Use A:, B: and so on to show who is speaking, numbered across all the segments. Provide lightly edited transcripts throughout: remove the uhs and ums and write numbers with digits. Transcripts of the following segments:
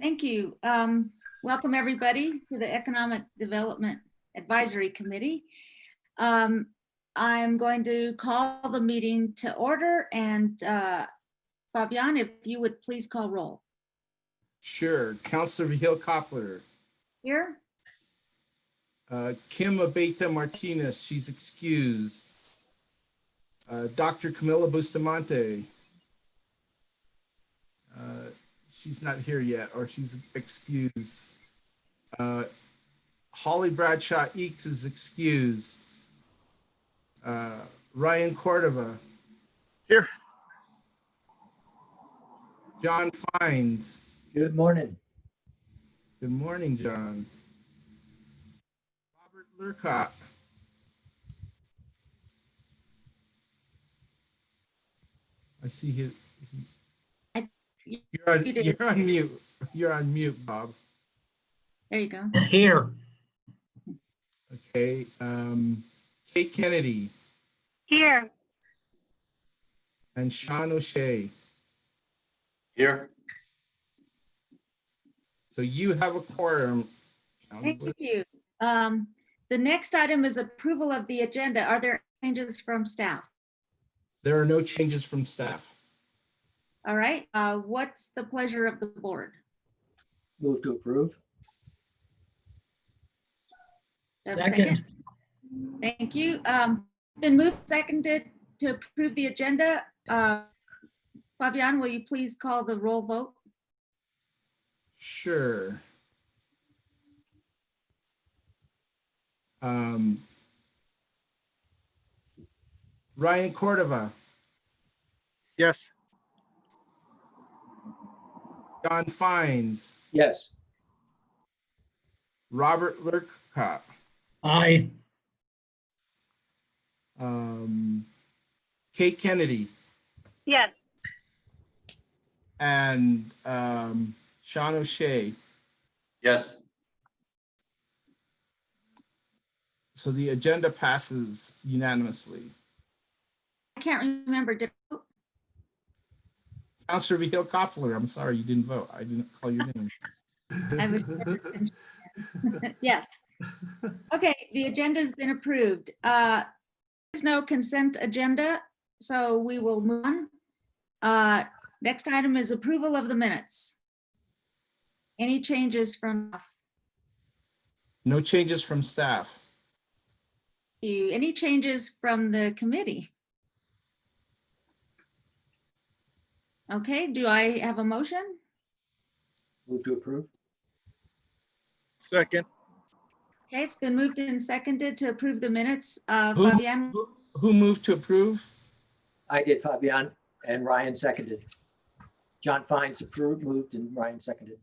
A: Thank you. Welcome everybody to the Economic Development Advisory Committee. I'm going to call the meeting to order, and Fabian, if you would please call roll.
B: Sure. Councilor Vihil-Coppler.
A: Here.
B: Kim Abeta Martinez, she's excused. Dr. Camila Bustamante. She's not here yet, or she's excused. Holly Bradshaw Eakes is excused. Ryan Cordova.
C: Here.
B: John Fines.
D: Good morning.
B: Good morning, John. Robert Lurcott. I see his. You're on mute. You're on mute, Bob.
A: There you go.
D: Here.
B: Okay. Kate Kennedy.
E: Here.
B: And Sean O'Shea.
C: Here.
B: So you have a quorum.
A: Thank you. The next item is approval of the agenda. Are there changes from staff?
B: There are no changes from staff.
A: All right. What's the pleasure of the board?
D: Move to approve.
A: Do I have a second? Thank you. It's been moved, seconded to approve the agenda. Fabian, will you please call the roll vote?
B: Sure. Ryan Cordova.
C: Yes.
B: John Fines.
D: Yes.
B: Robert Lurcott.
D: Aye.
B: Kate Kennedy.
E: Yes.
B: And Sean O'Shea.
C: Yes.
B: So the agenda passes unanimously.
A: I can't remember. Did I vote?
B: Councilor Vihil-Coppler, I'm sorry you didn't vote. I didn't call your name.
A: I would- Yes. Okay, the agenda has been approved. There's no consent agenda, so we will move on. Next item is approval of the minutes. Any changes from
B: No changes from staff.
A: you? Any changes from the committee? Okay, do I have a motion?
D: Move to approve.
C: Second.
A: Okay, it's been moved and seconded to approve the minutes.
B: Who-
A: Fabian,
B: Who moved to approve?
D: I did, Fabian, and Ryan seconded. John Fines approved, moved, and Ryan seconded.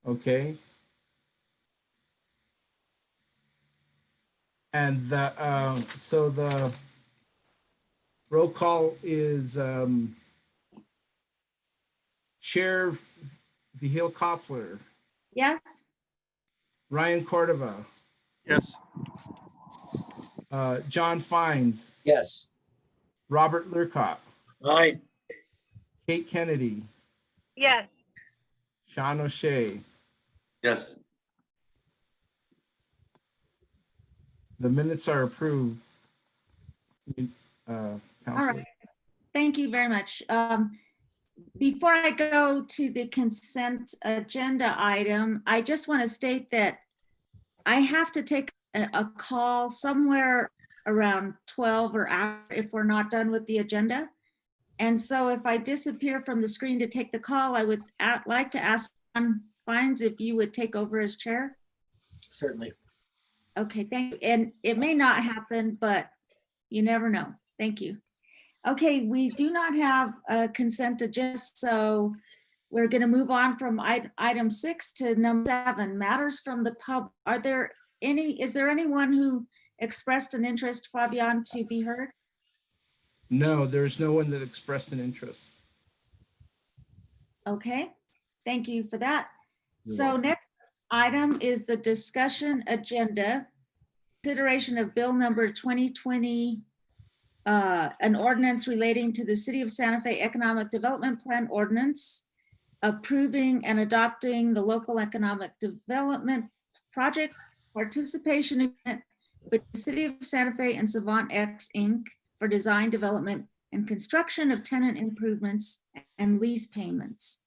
B: Okay. And so the roll call is Chair Vihil-Coppler,
A: yes?
B: Ryan Cordova,
C: Yes.
B: John Fines,
D: Yes.
B: Robert Lurcott,
D: Aye.
B: Kate Kennedy,
E: Yes.
B: Sean O'Shea.
C: Yes.
B: The minutes are approved.
A: All
B: Councilor.
A: right, thank you very much. Before I go to the consent agenda item, I just want to state that I have to take a call somewhere around 12 or after if we're not done with the agenda. And so if I disappear from the screen to take the call, I would like to ask John Fines if you would take over as chair.
D: Certainly.
A: Okay, thank you. And it may not happen, but you never know. Thank you. Okay, we do not have a consent agenda, so we're going to move on from item 6 to number 7, matters from the pub. Is there anyone who expressed an interest, Fabian, to be heard?
B: No, there's no one that expressed an interest.
A: Okay, thank you for that.
B: You're
A: So
B: welcome.
A: next item is the discussion agenda. Consideration of bill number 2020 an ordinance relating to the City of Santa Fe Economic Development Plan ordinance, approving and adopting the local economic development project participation agreement with the City of Santa Fe and Savant X Inc. for design, development, and construction of tenant improvements and lease payments.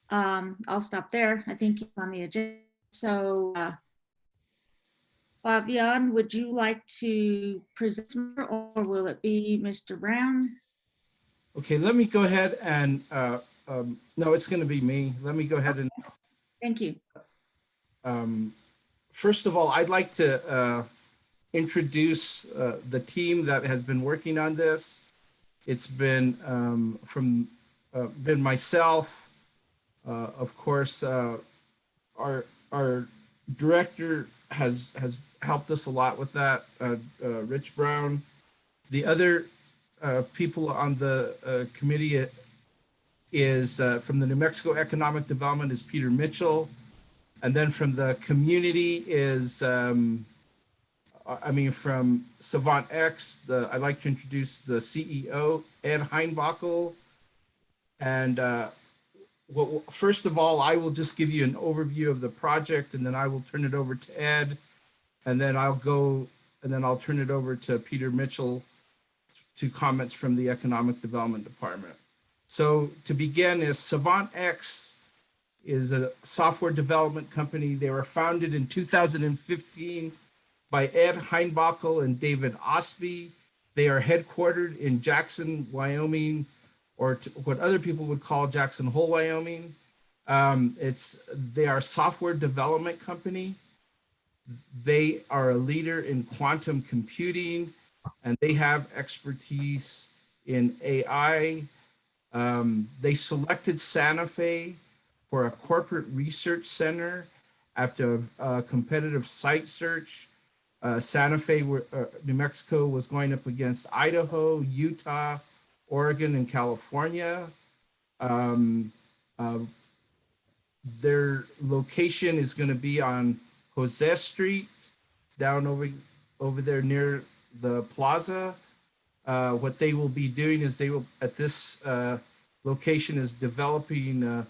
A: I'll stop there. I think it's on the agenda. So Fabian, would you like to present more, or will it be Mr. Brown?
B: Okay, let me go ahead and, no, it's going to be me. Let me go ahead and,
A: Thank you.
B: first of all, I'd like to introduce the team that has been working on this. It's been been myself, of course, our director has helped us a lot with that, Rich Brown. The other people on the committee is from the New Mexico Economic Development is Peter Mitchell. And then from the community is, from Savant X, I'd like to introduce the CEO, Ed Heinbockel. And first of all, I will just give you an overview of the project, and then I will turn it over to Ed. And then I'll turn it over to Peter Mitchell to comments from the Economic Development Department. So to begin is Savant X is a software development company. They were founded in 2015 by Ed Heinbockel and David Osby. They are headquartered in Jackson, Wyoming, or what other people would call Jackson Hole, Wyoming. They are a software development company. They are a leader in quantum computing, and they have expertise in AI. They selected Santa Fe for a corporate research center after a competitive site search. Santa Fe, New Mexico, was going up against Idaho, Utah, Oregon, and California. Their location is going to be on Jose Street, down over there near the plaza. What they will be doing is they will, at this location, is developing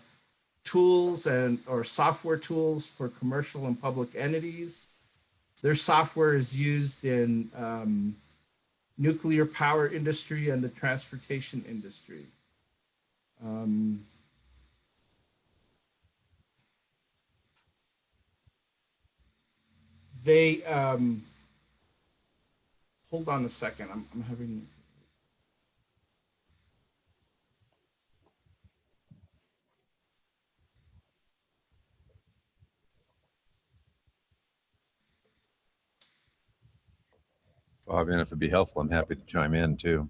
B: tools or software tools for commercial and public entities. Their software is used in nuclear power industry and the transportation industry. They hold on a second. I'm having.
F: Fabian, if it'd be helpful, I'm happy to chime in too.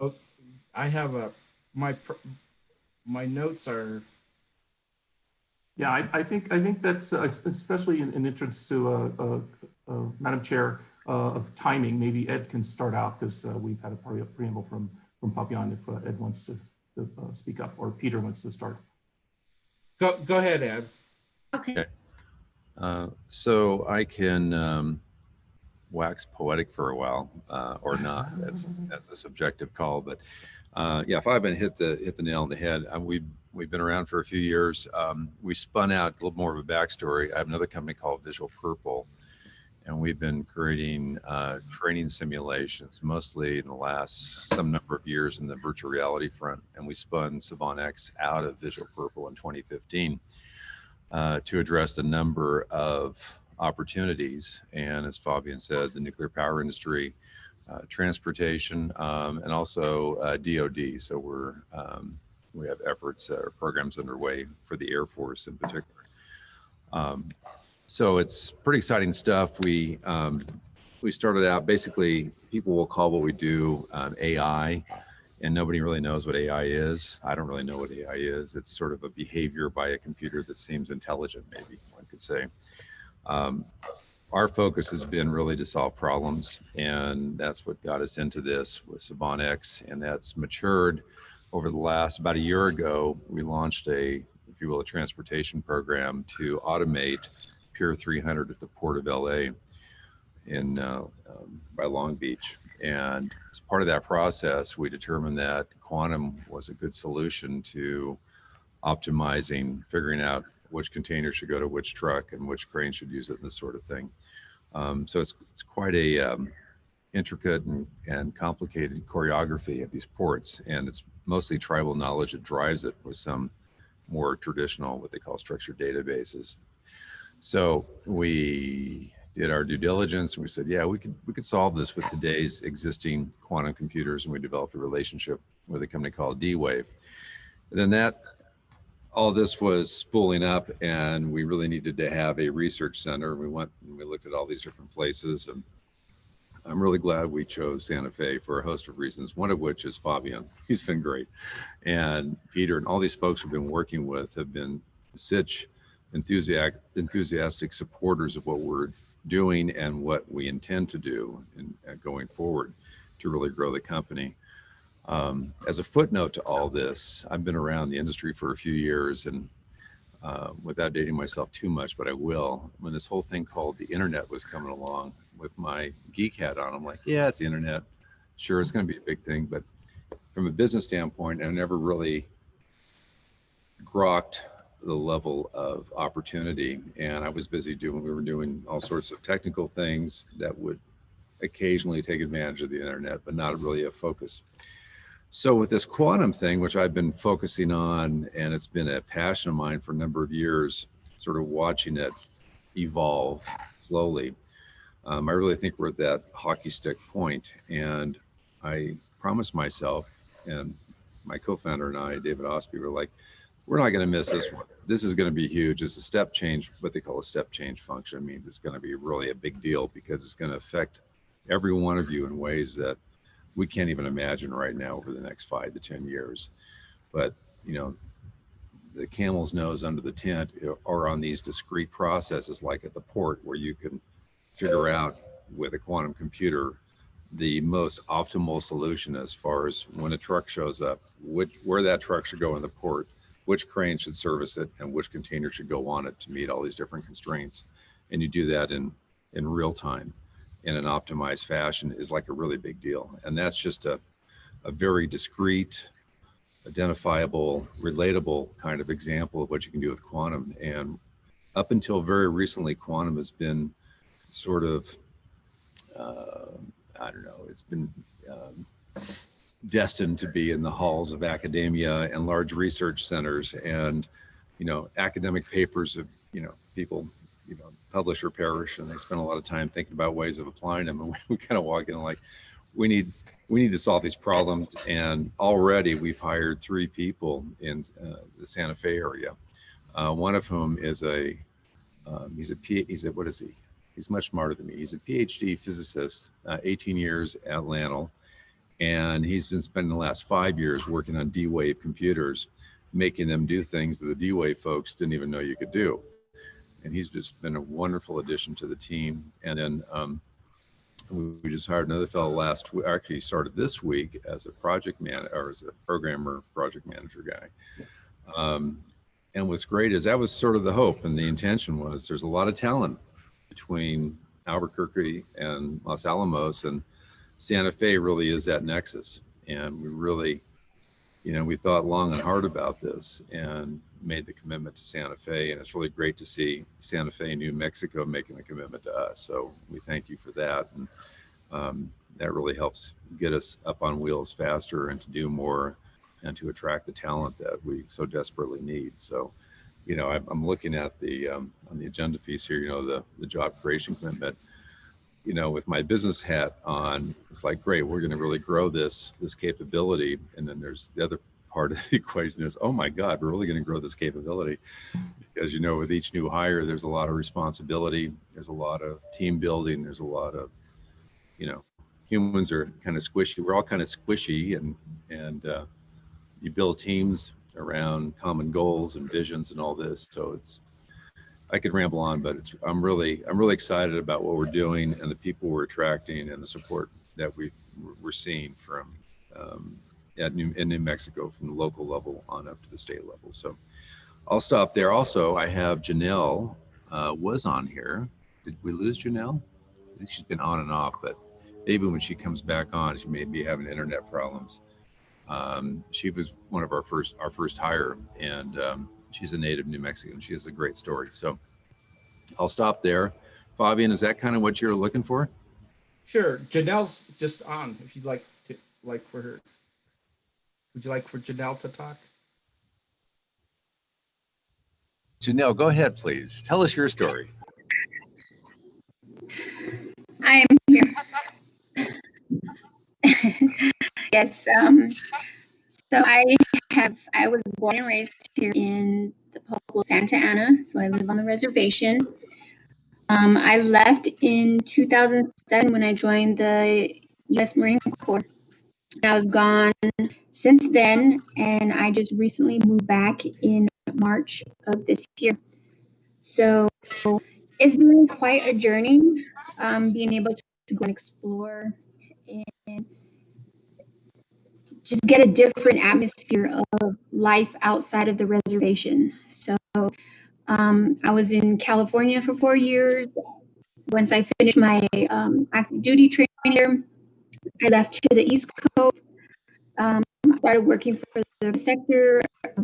B: Oh, I have my notes are.
G: Yeah, I think that's especially in interest to Madam Chair of timing. Maybe Ed can start out because we've had a preamble from Fabian if Ed wants to speak up, or Peter wants to start.
B: Go ahead, Ed.
A: Okay.
F: So I can wax poetic for a while, or not. That's a subjective call. But yeah, Fabian hit the nail on the head. We've been around for a few years. We spun out a little more of a backstory. I have another company called Visual Purple, and we've been creating training simulations, mostly in the last some number of years in the virtual reality front. And we spun Savant X out of Visual Purple in 2015 to address a number of opportunities. And as Fabian said, the nuclear power industry, transportation, and also DoD. So we have efforts or programs underway for the Air Force in particular. So it's pretty exciting stuff. We started out, basically, people will call what we do AI, and nobody really knows what AI is. I don't really know what AI is. It's sort of a behavior by a computer that seems intelligent, maybe one could say. Our focus has been really to solve problems, and that's what got us into this with Savant X, and that's matured over the last, about a year ago. We launched if you will, a transportation program to automate Pier 300 at the Port of LA. by Long Beach. And as part of that process, we determined that quantum was a good solution to optimizing, figuring out which container should go to which truck and which crane should use it, and this sort of thing. So it's quite a intricate and complicated choreography at these ports, and it's mostly tribal knowledge that drives it, with some more traditional, what they call structured databases. So we did our due diligence, and we said, yeah, we could solve this with today's existing quantum computers, and we developed a relationship with a company called D-Wave. And then all this was spooling up, and we really needed to have a research center. We went and we looked at all these different places, and I'm really glad we chose Santa Fe for a host of reasons, one of which is Fabian. He's been great. And Peter and all these folks we've been working with have been such enthusiastic supporters of what we're doing and what we intend to do going forward to really grow the company. As a footnote to all this, I've been around the industry for a few years, and without dating myself too much, but I will, when this whole thing called the internet was coming along, with my geek hat on, I'm like, yeah, it's the internet. Sure, it's going to be a big thing. But from a business standpoint, I never really grokked the level of opportunity. And I was busy we were doing all sorts of technical things that would occasionally take advantage of the internet, but not really a focus. So with this quantum thing, which I've been focusing on, and it's been a passion of mine for a number of years, sort of watching it evolve slowly. I really think we're at that hockey stick point, and I promised myself, and my co-founder and I, David Osby, were like, we're not going to miss this one. This is going to be huge. It's a step change, what they call a step change function. It means it's going to be really a big deal, because it's going to affect every one of you in ways that we can't even imagine right now over the next 5 to 10 years. But, you know, the camel's nose under the tent are on these discrete processes, like at the port, where you can figure out with a quantum computer the most optimal solution as far as when a truck shows up, where that truck should go in the port, which crane should service it, and which container should go on it to meet all these different constraints. And you do that in real time in an optimized fashion is like a really big deal. And that's just a very discrete, identifiable, relatable kind of example of what you can do with quantum. And up until very recently, quantum has been sort of, I don't know, it's been destined to be in the halls of academia and large research centers, and, you know, academic papers of, you know, people, you know, publish or perish, and they spend a lot of time thinking about ways of applying them. And we kind of walk in like, we need to solve these problems. And already we've hired 3 people in the Santa Fe area. One of whom is what is he? He's much smarter than me. He's a PhD physicist, 18 years at LANL. And he's been spending the last 5 years working on D-Wave computers, making them do things that the D-Wave folks didn't even know you could do. And he's just been a wonderful addition to the team. And then we just hired another fellow actually started this week as a project manager, or as a programmer, project manager guy. And what's great is that was sort of the hope, and the intention was there's a lot of talent between Albuquerque and Los Alamos, and Santa Fe really is that nexus. And we really, you know, we thought long and hard about this and made the commitment to Santa Fe. And it's really great to see Santa Fe, New Mexico making the commitment to us. So we thank you for that. And that really helps get us up on wheels faster and to do more and to attract the talent that we so desperately need. So, you know, I'm looking at the on the agenda piece here, you know, the job creation commitment, you know, with my business hat on, it's like, great, we're going to really grow this capability. And then there's the other part of the equation is, oh my God, we're really going to grow this capability. Because, you know, with each new hire, there's a lot of responsibility. There's a lot of team building. There's a lot of, you know, humans are kind of squishy. We're all kind of squishy, and you build teams around common goals and visions and all this. So I could ramble on, but I'm really excited about what we're doing and the people we're attracting and the support that we're seeing from in New Mexico, from the local level on up to the state level. So I'll stop there. Also, I have Janelle was on here. Did we lose Janelle? she's been on and off, but maybe when she comes back on, she may be having internet problems. She was one of our first hire, and she's a native New Mexican. She has a great story. So I'll stop there. Fabian, is that kind of what you're looking for?
B: Sure. Janelle's just on. If you'd like for her, would you like for Janelle to talk?
F: Janelle, go ahead, please. Tell us your story.
H: I am here. Yes. So I was born and raised here in the Pueblo, Santa Ana. So I live on the reservation. I left in 2007 when I joined the U.S. Marine Corps. I was gone since then, and I just recently moved back in March of this year. So it's been quite a journey, being able to go and explore and just get a different atmosphere of life outside of the reservation. So I was in California for 4 years. Once I finished my active duty training there, I left to the East Coast. I started working for the sector.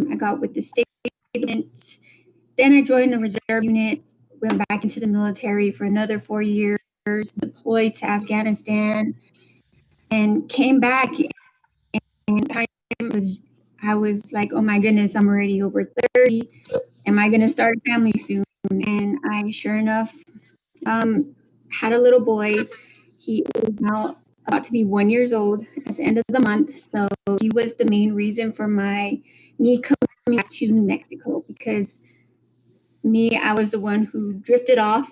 H: I got with the state. Then I joined the reserve unit, went back into the military for another 4 years, deployed to Afghanistan, and came back. And I was like, oh my goodness, I'm already over 30. Am I going to start a family soon? And I, sure enough, had a little boy. He is now about to be 1 year old at the end of the month. So he was the main reason for me coming back to New Mexico, because I was the one who drifted off,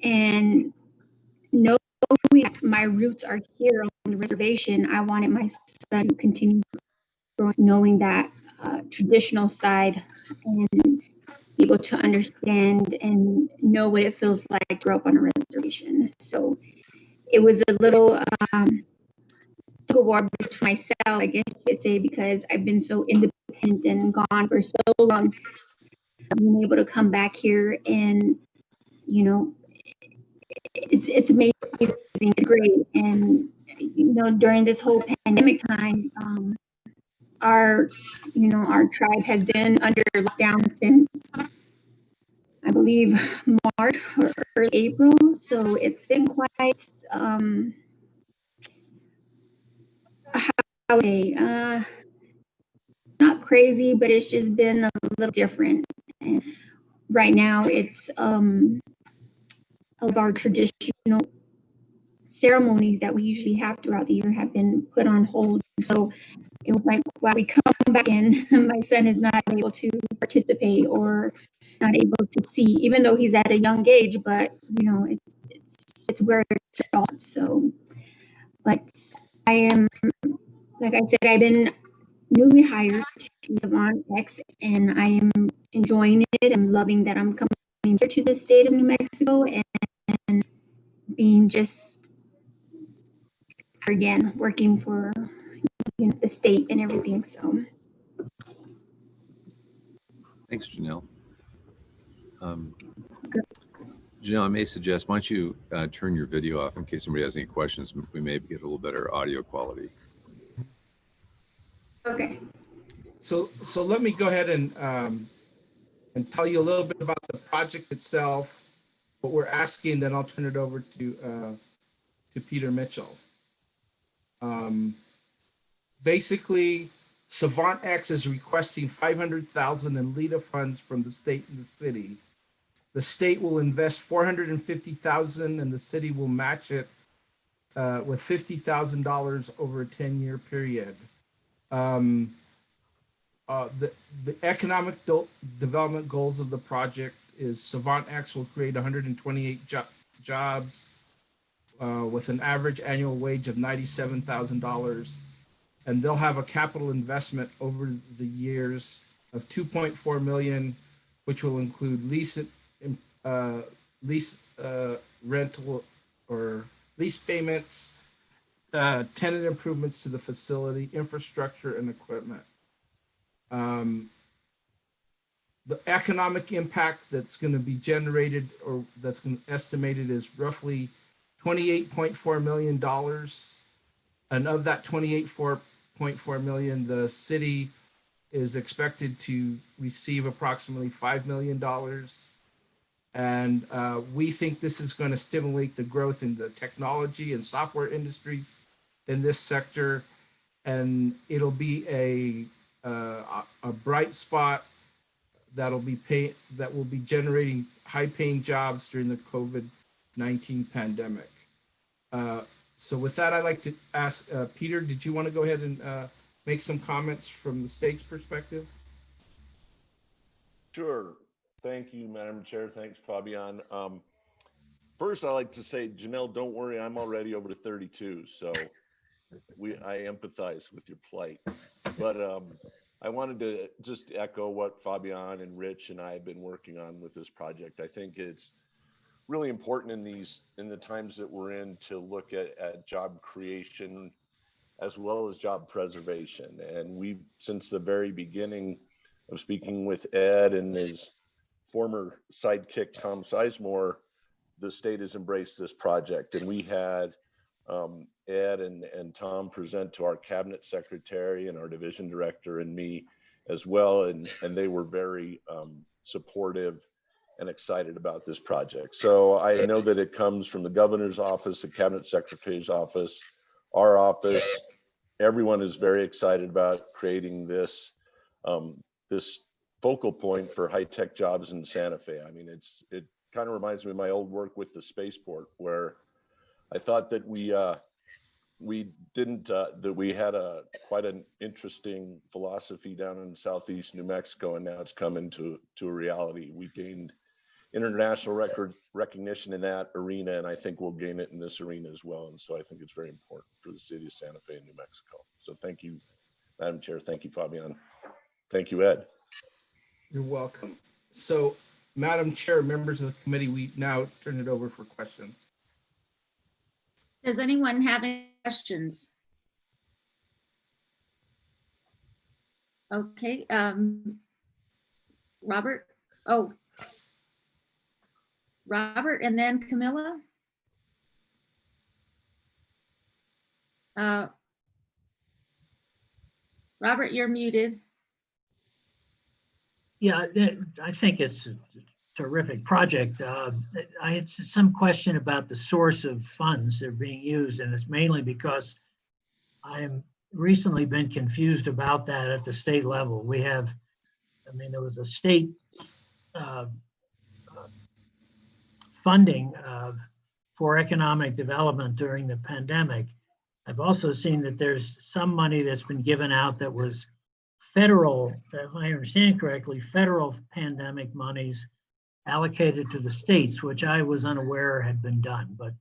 H: and knowing my roots are here on the reservation, I wanted my son to continue growing, knowing that traditional side, and be able to understand and know what it feels like to grow up on a reservation. So it was a little tug of war between myself, I guess you could say, because I've been so independent and gone for so long. Being able to come back here, and it's amazing, it's great. And during this whole pandemic time, our tribe has been under lockdown since, I believe, March or early April. So it's been quite how I would say, not crazy, but it's just been a little different. And right now it's of our traditional ceremonies that we usually have throughout the year have been put on hold. So it was like, while we come back in, my son is not able to participate or not able to see, even though he's at a young age, but it's where it's all. So, but I am, like I said, I've been newly hired to Savant X, and I am enjoying it and loving that I'm coming here to the state of New Mexico and being just, again, working for the state and everything. So
F: Thanks, Janelle. Janelle, I may suggest, why don't you turn your video off in case somebody has any questions? We may get a little better audio quality.
H: okay.
B: So let me go ahead and tell you a little bit about the project itself, what we're asking, then I'll turn it over to Peter Mitchell. Basically, Savant X is requesting $500,000 in LEDA funds from the state and the city. The state will invest $450,000, and the city will match it with $50,000 over a 10-year period. The economic development goals of the project is Savant X will create 128 jobs with an average annual wage of $97,000, and they'll have a capital investment over the years of $2.4 million, which will include lease rental or lease payments, tenant improvements to the facility, infrastructure, and equipment. the economic impact that's going to be generated, or that's estimated, is roughly $28.4 million. And of that $28.4 million, the city is expected to receive approximately $5 million. And we think this is going to stimulate the growth in the technology and software industries in this sector. And it'll be a bright spot that will be generating high-paying jobs during the COVID-19 pandemic. So with that, I'd like to ask Peter, did you want to go ahead and make some comments from the state's perspective?
I: Sure. Thank you, Madam Chair. Thanks, Fabian. First, I like to say, Janelle, don't worry, I'm already over to 32, so I empathize with your plight. But I wanted to just echo what Fabian and Rich and I have been working on with this project. I think it's really important in the times that we're in to look at job creation as well as job preservation. And we've, since the very beginning of speaking with Ed and his former sidekick, Tom Sizemore, the state has embraced this project. And we had Ed and Tom present to our cabinet secretary and our division director and me as well. And they were very supportive and excited about this project. So I know that it comes from the governor's office, the cabinet secretary's office, our office. Everyone is very excited about creating this this focal point for high-tech jobs in Santa Fe. I mean, it kind of reminds me of my old work with the spaceport, where I thought that we had quite an interesting philosophy down in southeast New Mexico, and now it's coming to a reality. We gained international recognition in that arena, and I think we'll gain it in this arena as well. And so I think it's very important for the city of Santa Fe and New Mexico. So thank you, Madam Chair. Thank you, Fabian. Thank you, Ed.
B: You're welcome. So, Madam Chair, members of the committee, we now turn it over for questions.
A: Does anyone have any questions? Okay, Robert. Oh, Robert, and then Camilla. Robert, you're muted.
J: Yeah, I think it's a terrific project. I had some question about the source of funds that are being used, and it's mainly because I'm recently been confused about that at the state level. We have, I mean, there was a state funding for economic development during the pandemic. I've also seen that there's some money that's been given out that was federal, if I understand correctly, federal pandemic monies allocated to the states, which I was unaware had been done. But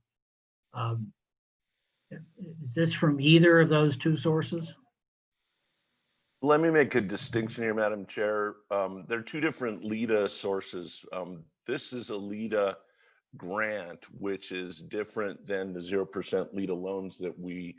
J: is this from either of those two sources?
I: Let me make a distinction here, Madam Chair. There are two different LEDA sources. This is a LEDA grant, which is different than the 0% LEDA loans that we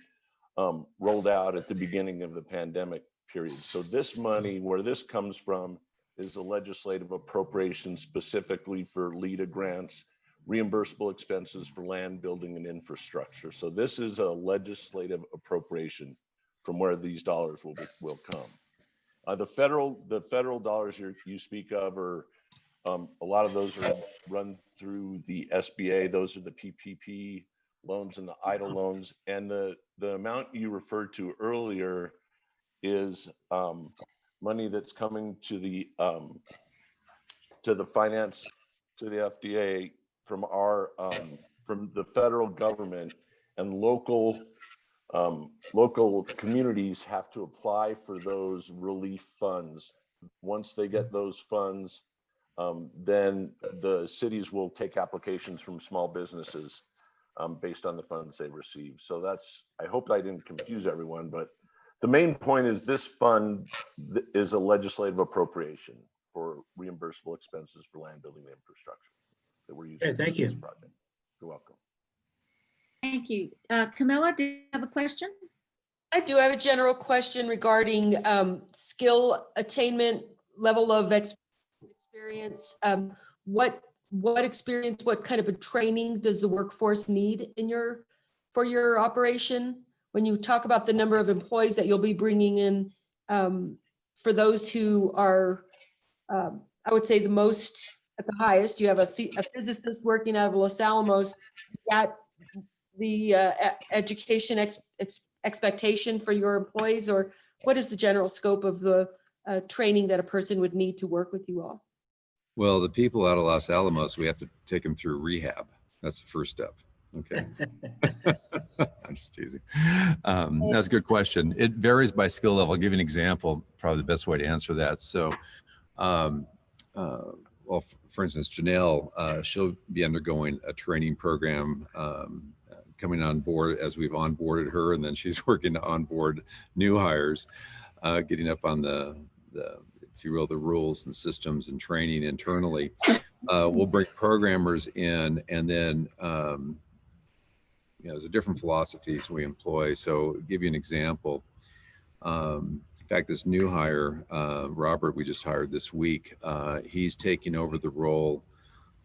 I: rolled out at the beginning of the pandemic period. So this money, where this comes from, is a legislative appropriation specifically for LEDA grants, reimbursable expenses for land, building, and infrastructure. So this is a legislative appropriation from where these dollars will come. The federal dollars you speak of are a lot of those are run through the SBA. Those are the PPP loans and the EIDL loans. And the amount you referred to earlier is money that's coming to the finance, to the FDA from from the federal government, and local communities have to apply for those relief funds. Once they get those funds, then the cities will take applications from small businesses based on the funds they receive. So that's, I hope I didn't confuse everyone, but the main point is this fund is a legislative appropriation for reimbursable expenses for land, building, and infrastructure that we're using.
J: Okay, thank you.
I: This project. You're welcome.
A: Thank you. Camilla, do you have a question?
K: I do have a general question regarding skill attainment, level of experience, what experience, what kind of a training does the workforce need for your operation? When you talk about the number of employees that you'll be bringing in, for those who are, I would say the most at the highest, you have a physicist working out of Los Alamos. Is that the education expectation for your employees, or what is the general scope of the training that a person would need to work with you all?
F: Well, the people out of Los Alamos, we have to take them through rehab. That's the first step. Okay. I'm just teasing. That's a good question. It varies by skill level. I'll give you an example, probably the best way to answer that. So, well, for instance, Janelle, she'll be undergoing a training program coming on board as we've onboarded her, and then she's working to onboard new hires, getting up on the if you will, the rules and systems and training internally. We'll bring programmers in, and then you know, there's different philosophies we employ. So I'll give you an example. In fact, this new hire, Robert, we just hired this week, he's taking over the role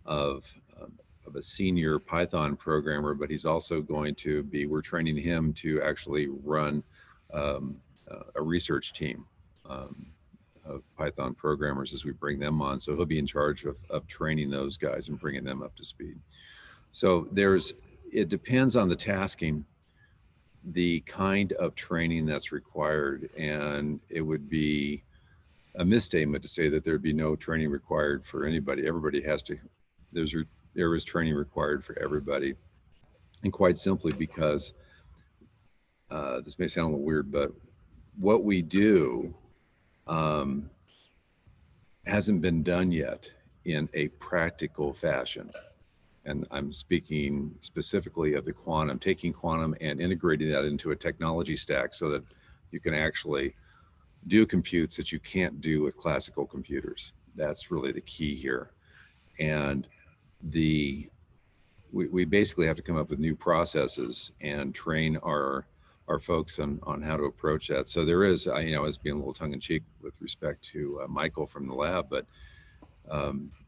F: of a senior Python programmer, but he's also going to be, we're training him to actually run a research team of Python programmers as we bring them on. So he'll be in charge of training those guys and bringing them up to speed. So it depends on the tasking, the kind of training that's required, and it would be a misstatement to say that there'd be no training required for anybody. Everybody has to, there is training required for everybody. And quite simply because, this may sound a little weird, but what we do hasn't been done yet in a practical fashion. And I'm speaking specifically of the quantum, taking quantum and integrating that into a technology stack so that you can actually do computes that you can't do with classical computers. That's really the key here. And we basically have to come up with new processes and train our folks on how to approach that. So there is, you know, as being a little tongue in cheek with respect to Michael from the lab, but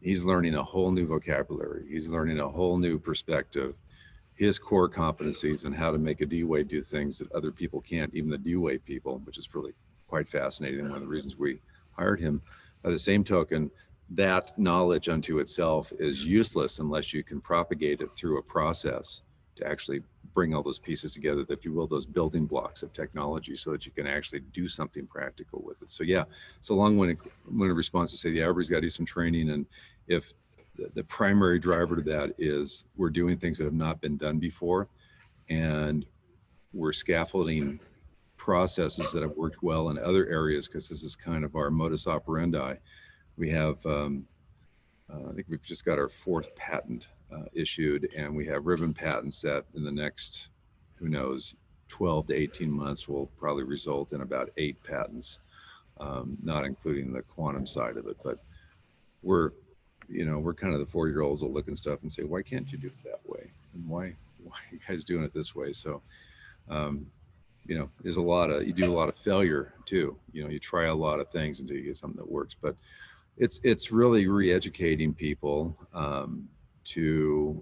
F: he's learning a whole new vocabulary. He's learning a whole new perspective, his core competencies and how to make a D-Way do things that other people can't, even the D-Way people, which is really quite fascinating. One of the reasons we hired him. By the same token, that knowledge unto itself is useless unless you can propagate it through a process to actually bring all those pieces together, if you will, those building blocks of technology, so that you can actually do something practical with it. So yeah, it's a long-winded response to say, yeah, everybody's got to do some training. And if the primary driver to that is we're doing things that have not been done before, and we're scaffolding processes that have worked well in other areas, because this is kind of our modus operandi. We have, I think we've just got our 4th patent issued, and we have ribbon patents that in the next, who knows, 12 to 18 months will probably result in about 8 patents, not including the quantum side of it. But we're kind of the 40-year-olds that look and stuff and say, why can't you do it that way? And why are you guys doing it this way? So, you know, there's you do a lot of failure too. You know, you try a lot of things until you get something that works. But it's really re-educating people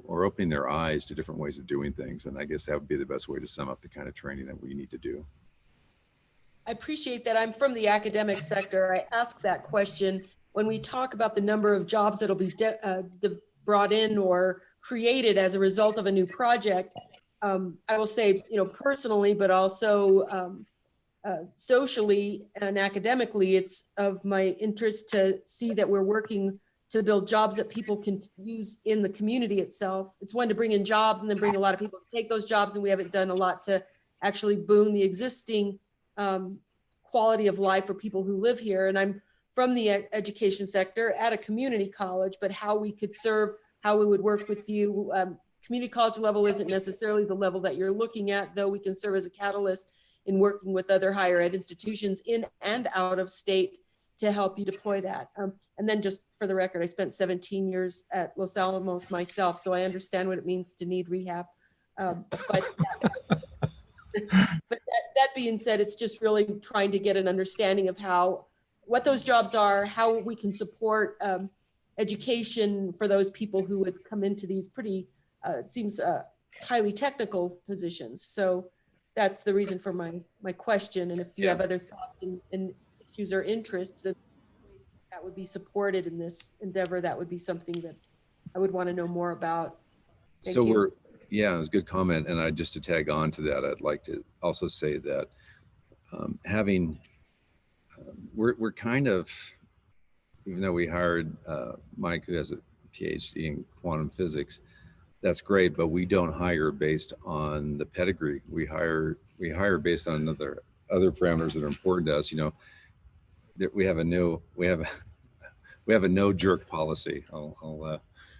F: or opening their eyes to different ways of doing things. And I guess that would be the best way to sum up the kind of training that we need to do.
K: I appreciate that. I'm from the academic sector. I ask that question when we talk about the number of jobs that'll be brought in or created as a result of a new project. I will say, you know, personally, but also socially and academically, it's of my interest to see that we're working to build jobs that people can use in the community itself. It's one to bring in jobs and then bring a lot of people to take those jobs, and we haven't done a lot to actually boon the existing quality of life for people who live here. And I'm from the education sector at a community college, but how we could serve, how we would work with you. Community college level isn't necessarily the level that you're looking at, though we can serve as a catalyst in working with other higher ed institutions in and out of state to help you deploy that. And then just for the record, I spent 17 years at Los Alamos myself, so I understand what it means to need rehab. But that being said, it's just really trying to get an understanding of what those jobs are, how we can support education for those people who would come into these pretty, it seems highly technical positions. So that's the reason for my question. And if you have other thoughts and issues or interests and ways that would be supported in this endeavor, that would be something that I would want to know more about. Thank
F: So
K: you.
F: yeah, it was a good comment. And just to tag on to that, I'd like to also say that we're kind of, even though we hired Mike, who has a PhD in quantum physics, that's great, but we don't hire based on the pedigree. We hire based on other parameters that are important to us. You know, that we have a no jerk policy.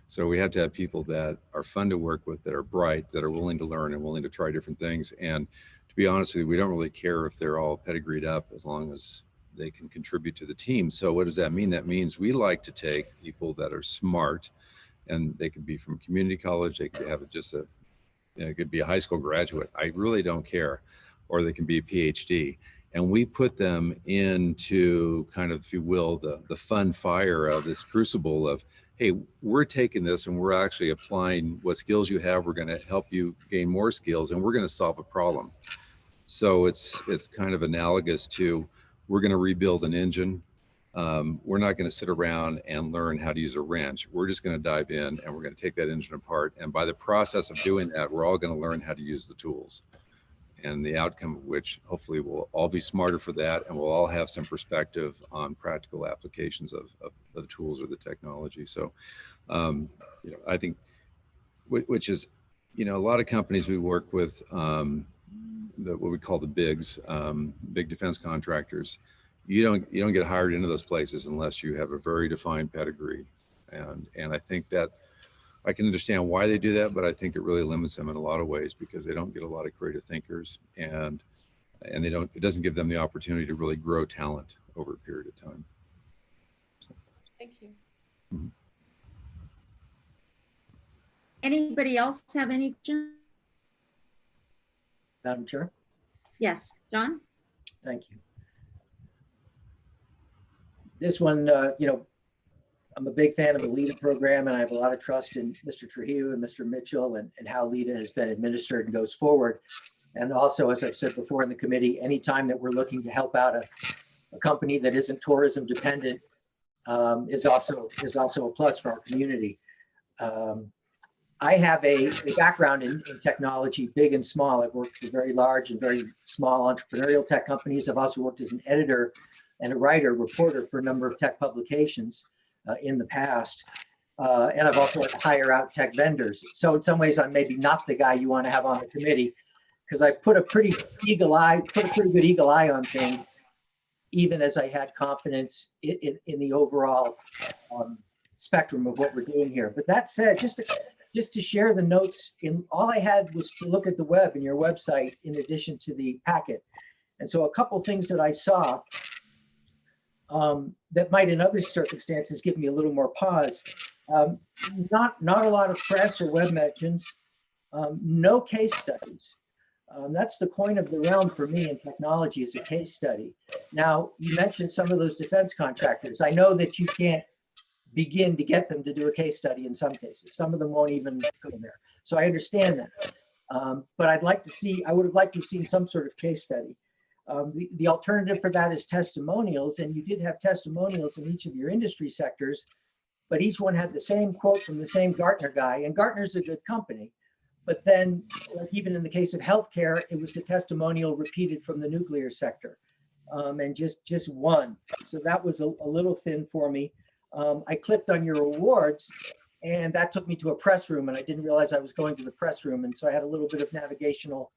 F: So we have to have people that are fun to work with, that are bright, that are willing to learn and willing to try different things. And to be honest with you, we don't really care if they're all pedigreed up as long as they can contribute to the team. So what does that mean? That means we like to take people that are smart, and they could be from community college. They could have it could be a high school graduate. I really don't care. Or they can be a PhD. And we put them into kind of, if you will, the fun fire of this crucible of, hey, we're taking this and we're actually applying what skills you have. We're going to help you gain more skills, and we're going to solve a problem. So it's kind of analogous to, we're going to rebuild an engine. We're not going to sit around and learn how to use a wrench. We're just going to dive in and we're going to take that engine apart. And by the process of doing that, we're all going to learn how to use the tools. And the outcome of which hopefully we'll all be smarter for that, and we'll all have some perspective on practical applications of the tools or the technology. So, I think, which is, a lot of companies we work with, what we call the bigs, big defense contractors, you don't get hired into those places unless you have a very defined pedigree. And I think that I can understand why they do that, but I think it really limits them in a lot of ways, because they don't get a lot of creative thinkers, and it doesn't give them the opportunity to really grow talent over a period of time.
K: Thank you.
F: Mm-hmm.
A: Anybody else have any questions?
D: Madam Chair,
A: Yes, John?
D: thank you. This one, I'm a big fan of the LEDA program, and I have a lot of trust in Mr. Trujillo and Mr. Mitchell and how LEDA has been administered and goes forward. And also, as I've said before in the committee, anytime that we're looking to help out a company that isn't tourism dependent is also a plus for our community. I have a background in technology, big and small. I've worked for very large and very small entrepreneurial tech companies. I've also worked as an editor and a writer, reporter for a number of tech publications in the past. And I've also had to hire out tech vendors. So in some ways, I'm maybe not the guy you want to have on the committee, because I put a pretty good eagle eye on things, even as I had confidence in the overall spectrum of what we're doing here. But that said, just to share the notes, all I had was to look at the web and your website in addition to the packet. And so a couple things that I saw that might in other circumstances give me a little more pause. Not a lot of press or web mentions, no case studies. That's the coin of the realm for me in technology, is a case study. Now, you mentioned some of those defense contractors. I know that you can't begin to get them to do a case study in some cases. Some of them won't even go there. So I understand that. But I would have liked to have seen some sort of case study. The alternative for that is testimonials, and you did have testimonials in each of your industry sectors, but each one had the same quote from the same Gartner guy, and Gartner's a good company. But then, like even in the case of healthcare, it was the testimonial repeated from the nuclear sector, and just one. So that was a little thin for me. I clicked on your awards, and that took me to a press room, and I didn't realize I was going to the press room, and so I had a little bit of navigational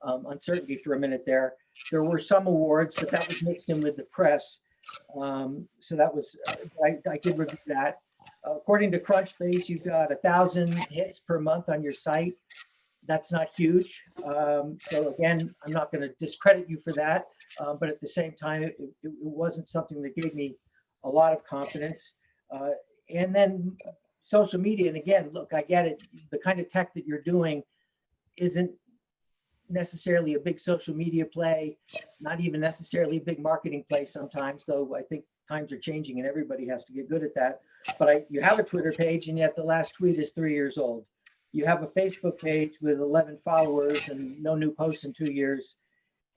D: uncertainty for a minute there. There were some awards, but that was mixed in with the press. So that was, I did review that. According to Crunchbase, you've got 1,000 hits per month on your site. That's not huge. So again, I'm not going to discredit you for that. But at the same time, it wasn't something that gave me a lot of confidence. And then social media, and again, look, I get it. The kind of tech that you're doing isn't necessarily a big social media play, not even necessarily a big marketing play sometimes, though I think times are changing and everybody has to get good at that. But you have a Twitter page, and yet the last tweet is 3 years old. You have a Facebook page with 11 followers and no new posts in 2 years,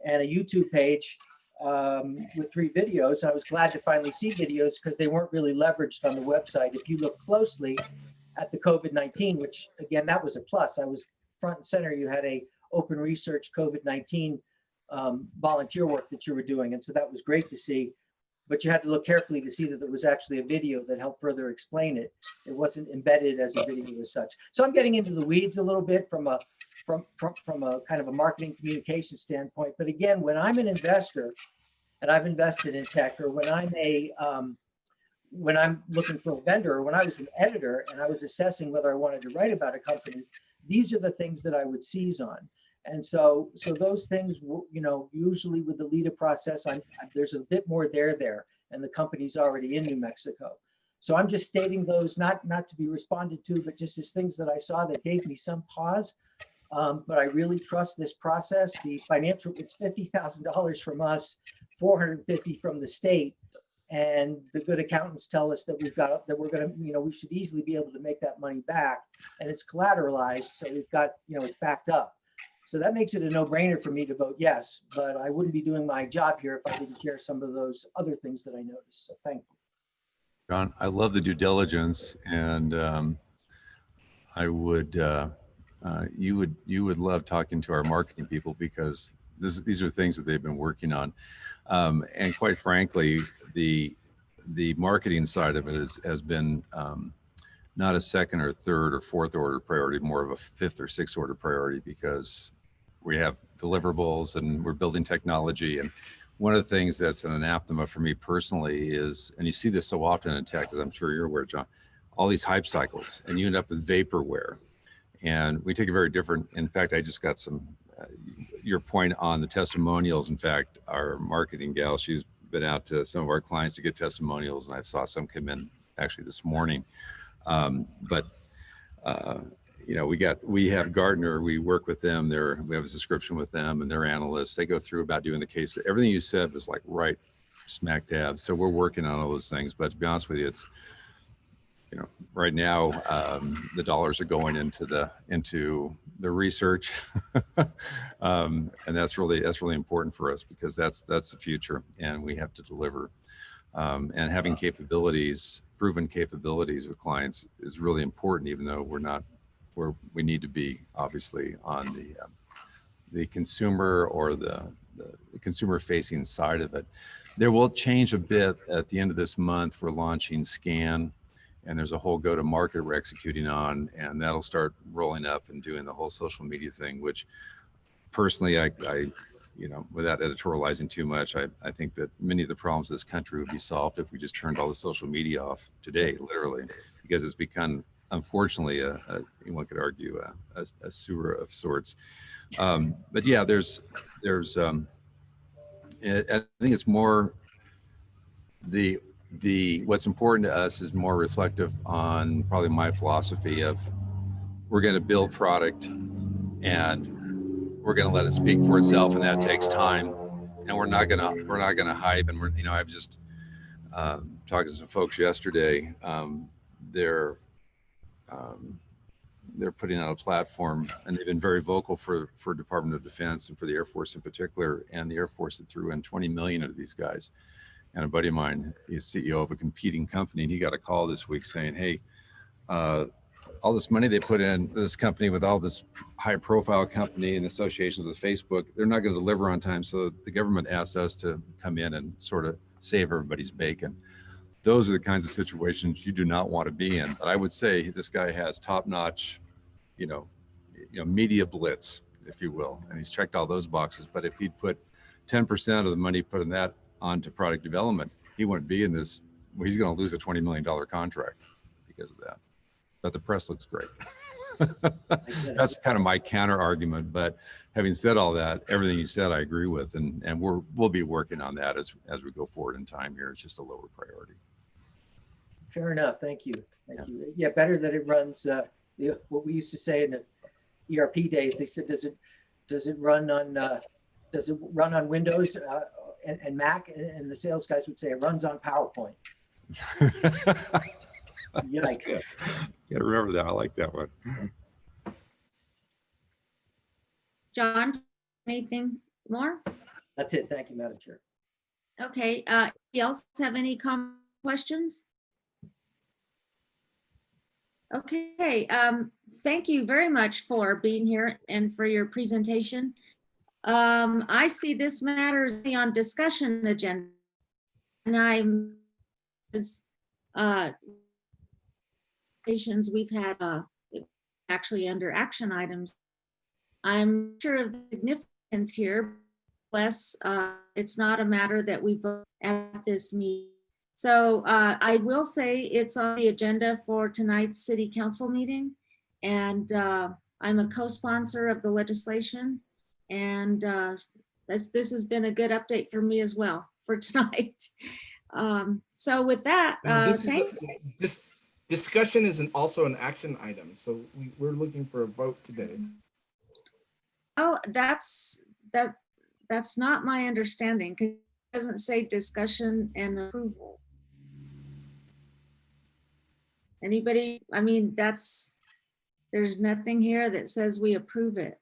D: and a YouTube page with 3 videos. And I was glad to finally see videos because they weren't really leveraged on the website. If you look closely at the COVID-19, which again, that was a plus. I was front and center. You had a open research COVID-19 volunteer work that you were doing. And so that was great to see. But you had to look carefully to see that there was actually a video that helped further explain it. It wasn't embedded as a video as such. So I'm getting into the weeds a little bit from a kind of a marketing communication standpoint. But again, when I'm an investor and I've invested in tech, or when I'm looking for a vendor, or when I was an editor and I was assessing whether I wanted to write about a company, these are the things that I would seize on. And so those things, you know, usually with the LEDA process, there's a bit more there, and the company's already in New Mexico. So I'm just stating those, not to be responded to, but just as things that I saw that gave me some pause. But I really trust this process. The financial, it's $50,000 from us, $450 from the state. And the good accountants tell us that we're going to, you know, we should easily be able to make that money back, and it's collateralized. So we've got, you know, it's backed up. So that makes it a no-brainer for me to vote yes, but I wouldn't be doing my job here if I didn't share some of those other things that I noticed. So thank you.
F: John, I love the due diligence, and I would, you would love talking to our marketing people, because these are things that they've been working on. And quite frankly, the marketing side of it has been not a second or third or fourth order priority, more of a fifth or sixth order priority, because we have deliverables and we're building technology. And one of the things that's an anathema for me personally is, and you see this so often in tech, as I'm sure you're aware, John, all these hype cycles, and you end up with vaporware. And we take a very different, in fact, I just got some, your point on the testimonials. In fact, our marketing gal, she's been out to some of our clients to get testimonials, and I saw some come in actually this morning. You know, we have Gartner, we work with them, we have a subscription with them, and their analysts, they go through about doing the case. Everything you said was like right smack dab. So we're working on all those things, but to be honest with you, it's, you know, right now, the dollars are going into the research. And that's really important for us, because that's the future, and we have to deliver. And having capabilities, proven capabilities with clients is really important, even though we're not where we need to be, obviously, on the consumer or the consumer facing side of it. There will change a bit at the end of this month. We're launching Scan, and there's a whole go-to-market we're executing on, and that'll start rolling up and doing the whole social media thing, which personally, I you know, without editorializing too much, I think that many of the problems of this country would be solved if we just turned all the social media off today, literally, because it's become, unfortunately, one could argue, a sewer of sorts. But yeah, there's I think it's more what's important to us is more reflective on probably my philosophy of, we're going to build product and we're going to let it speak for itself, and that takes time. And we're not going to hype. And you know, I've just talking to some folks yesterday. They're putting out a platform, and they've been very vocal for Department of Defense and for the Air Force in particular. And the Air Force had threw in 20 million of these guys. And a buddy of mine, he's CEO of a competing company, and he got a call this week saying, hey, all this money they put in this company with all this high profile company and associations with Facebook, they're not going to deliver on time. So the government asked us to come in and sort of save everybody's bacon. Those are the kinds of situations you do not want to be in. But I would say this guy has top-notch, you know, media blitz, if you will, and he's checked all those boxes. But if he'd put 10% of the money put in that onto product development, he wouldn't be in this. Well, he's going to lose a $20 million contract because of that. But the press looks great. That's kind of my counter argument. But having said all that, everything you said, I agree with, and we'll be working on that as we go forward in time here. It's just a lower priority.
D: Fair enough. Thank you. Thank you. Yeah, better that it runs. What we used to say in the ERP days, they said, does it run on Windows and Mac? And the sales guys would say it runs on PowerPoint.
F: That's
D: Yikes.
F: good. You gotta remember that. I like that one.
A: John, anything more?
D: That's it. Thank you, Madam Chair.
A: Okay, you else have any questions? Okay, thank you very much for being here and for your presentation. I see this matter is on discussion agenda. And I'm, we've had actually under action items. I'm sure of the significance here, less it's not a matter that we vote at this meeting. So I will say it's on the agenda for tonight's city council meeting. And I'm a co-sponsor of the legislation. And this has been a good update for me as well for tonight. So with that,
B: This discussion is also an action item. So we're looking for a vote today.
A: oh, that's not my understanding. 'Cause it doesn't say discussion and approval. Anybody? I mean, there's nothing here that says we approve it.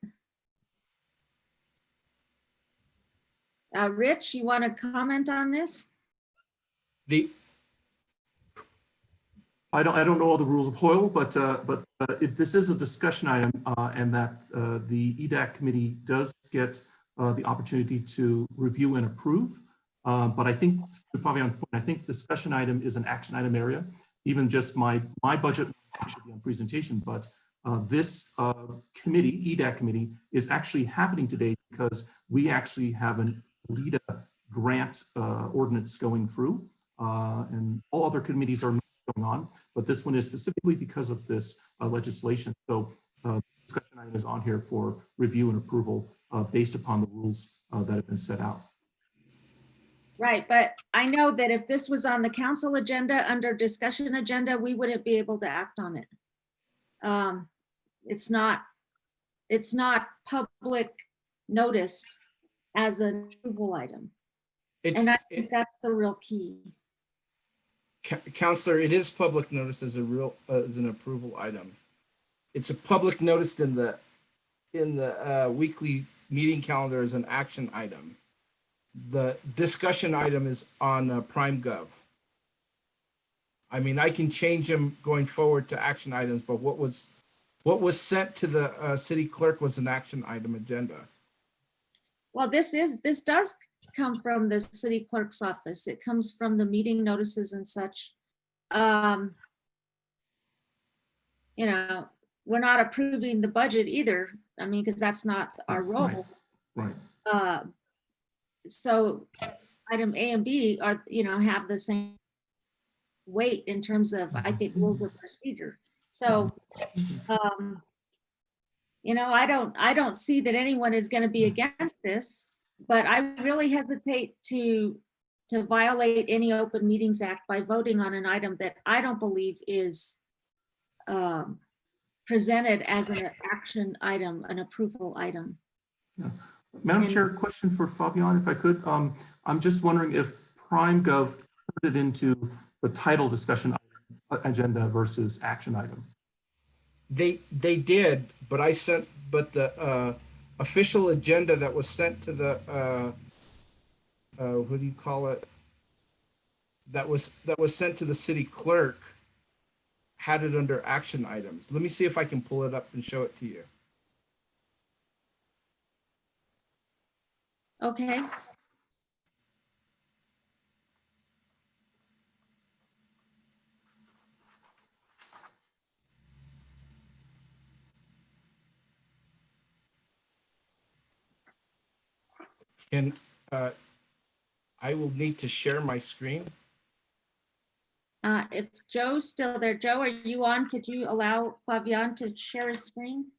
A: Rich, you want to comment on this?
G: I don't know all the rules of Hoyle, but this is a discussion item, and that the EDAC committee does get the opportunity to review and approve. But I think, to Fabian's point, I think discussion item is an action item area. Even just my budget should be on presentation, but this committee, EDAC committee, is actually happening today because we actually have an EDA grant ordinance going through, and all other committees are going on, but this one is specifically because of this legislation. So discussion item is on here for review and approval based upon the rules that have been set out.
A: Right, but I know that if this was on the council agenda under discussion agenda, we wouldn't be able to act on it. It's not public noticed as an approval item. And I think that's the real key.
B: Counselor, it is public notice as as an approval item. It's a public notice in the weekly meeting calendar as an action item. The discussion item is on Prime Gov. I mean, I can change them going forward to action items, but what was sent to the city clerk was an action item agenda.
A: Well, this does come from the city clerk's office. It comes from the meeting notices and such. You know, we're not approving the budget either. I mean, because that's not our role.
G: Right.
A: So item A and B are, have the same weight in terms of, I think, rules of procedure. So, I don't see that anyone is going to be against this, but I really hesitate to violate any Open Meetings Act by voting on an item that I don't believe is presented as an action item, an approval item.
G: Yeah. Madam Chair, question for Fabian, if I could. I'm just wondering if Prime Gov turned it into the title discussion agenda versus action item.
B: They did, but the official agenda that was sent to the what do you call it? That was sent to the city clerk had it under action items. Let me see if I can pull it up and show it to you.
A: Okay.
B: And I will need to share my screen.
A: If Joe's still there, Joe, are you on? Could you allow Fabian to share his screen?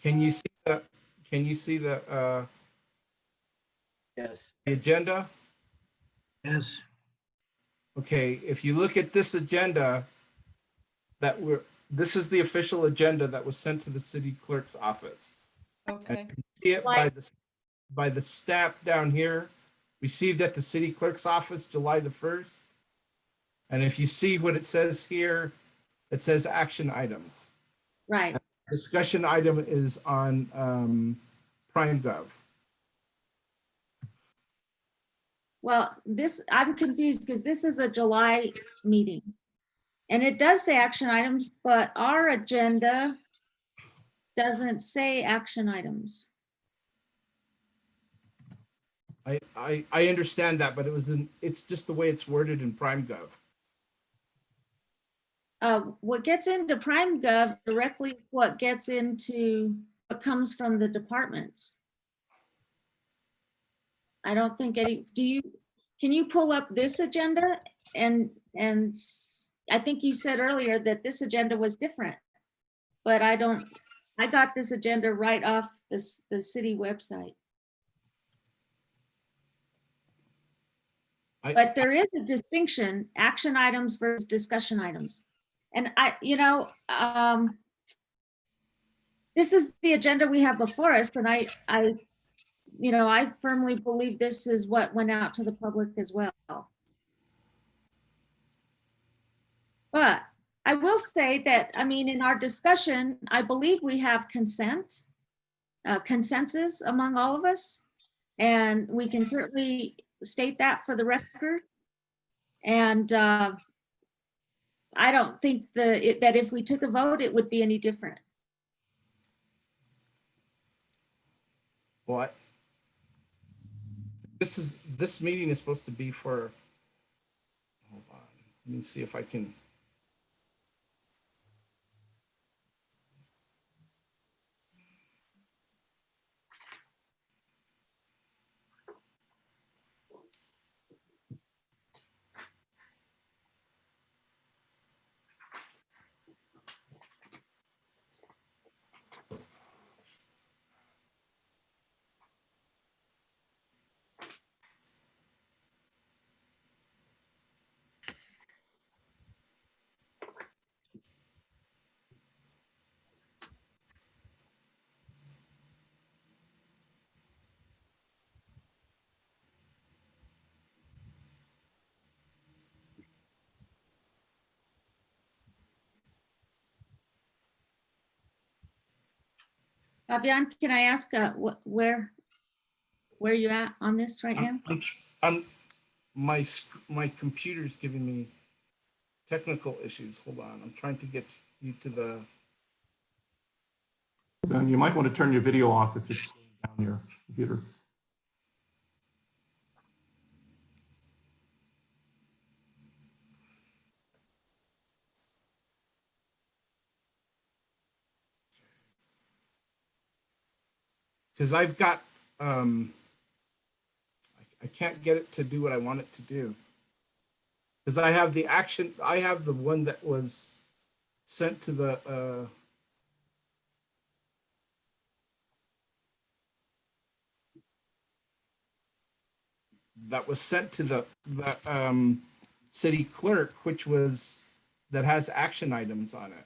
B: Can you see the
D: Yes.
B: agenda?
J: Yes.
B: Okay, if you look at this agenda, this is the official agenda that was sent to the city clerk's office.
K: Okay.
B: See it by the stamp down here, received at the city clerk's office, July the 1st. And if you see what it says here, it says action items.
A: Right.
B: Discussion item is on PrimeGov.
A: Well, I'm confused because this is a July meeting. And it does say action items, but our agenda doesn't say action items.
B: I understand that, but it's just the way it's worded in PrimeGov.
A: What gets into PrimeGov directly what gets into what comes from the departments. I don't think can you pull up this agenda? And I think you said earlier that this agenda was different, but I got this agenda right off the city website. But there is a distinction, action items versus discussion items. And this is the agenda we have before us, and I firmly believe this is what went out to the public as well. But I will say that, in our discussion, I believe we have consensus among all of us, and we can certainly state that for the record. And I don't think that if we took a vote, it would be any different.
B: What? This meeting is supposed to be for, hold on, let me see if I can.
A: Fabian, can I ask where you at on this right now?
B: My computer's giving me technical issues. Hold on, I'm trying to get you to the.
G: Then you might want to turn your video off if it's down your computer.
B: Because I've got, I can't get it to do what I want it to do. Because I have the one that was sent to the, city clerk, that has action items on it.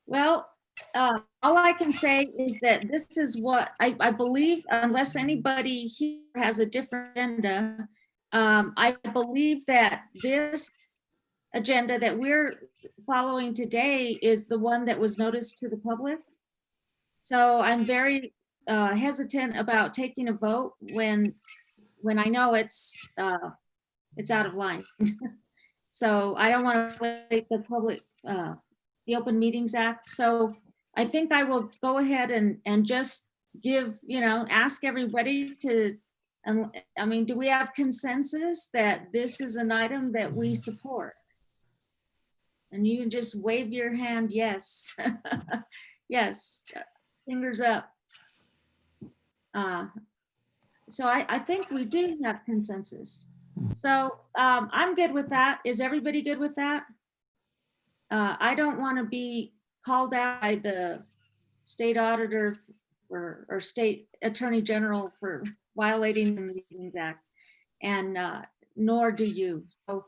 A: Well, all I can say is that this is what I believe, unless anybody here has a different agenda. I believe that this agenda that we're following today is the one that was noticed to the public. So I'm very hesitant about taking a vote when I know it's out of line. So I don't want to violate the public, the Open Meetings Act. So I think I will go ahead and just give, ask everybody to, do we have consensus that this is an item that we support? And you can just wave your hand, yes. Yes, fingers up. So I think we do have consensus. So I'm good with that. Is everybody good with that? I don't want to be called out by the state auditor or state attorney general for violating the Meetings Act, and nor do you. So,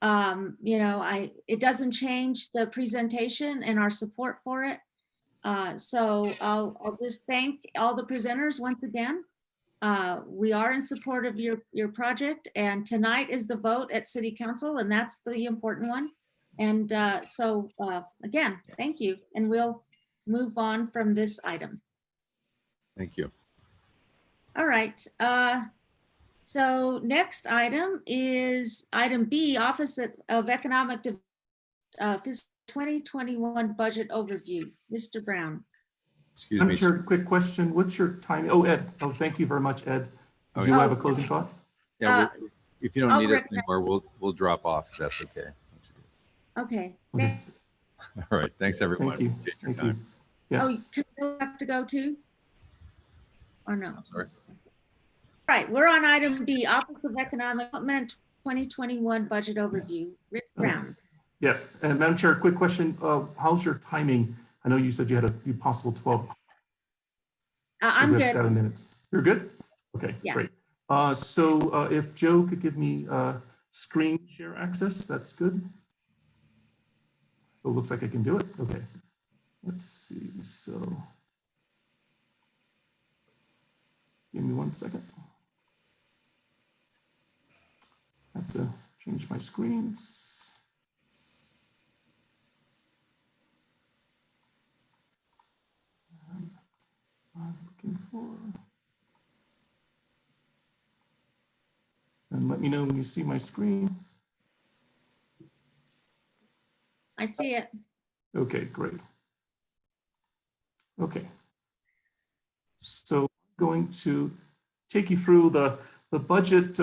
A: it doesn't change the presentation and our support for it. So I'll just thank all the presenters once again. We are in support of your project, and tonight is the vote at City Council, and that's the important one. And so again, thank you, and we'll move on from this item.
F: Thank you.
A: All right. So next item is item B, Office of Economic Fiscal 2021 Budget Overview. Mr. Brown.
F: Excuse
G: Madam
F: me.
G: Chair, quick question. What's your time? Oh, Ed. Oh, thank you very much, Ed.
F: Oh,
G: Do you
F: yeah.
G: have a closing thought?
F: Yeah, if you don't
A: I'll
F: need us
A: recognize-
F: anymore, we'll drop off. If that's okay.
A: Okay.
G: Okay.
F: All right. Thanks, everyone.
G: Thank you.
F: Appreciate your
G: Thank you.
F: time.
G: Yes.
A: Oh, do you have to go too? Or no?
F: I'm sorry.
A: All right, we're on item B, Office of Economic Development 2021 Budget Overview. Rick Brown.
G: Yes. And Madam Chair, quick question. How's your timing? I know you said you had a possible 12.
A: I'm
G: We have
A: good.
G: 7 minutes. You're good? Okay,
A: Yeah.
G: great. So if Joe could give me screen share access, that's good. Oh, looks like I can do it. Okay. Let's see. So give me 1 second. I have to change my screens. I'm looking for. And let me know when you see my screen.
A: I see it.
G: Okay, great. Okay. So I'm going to take you through the budget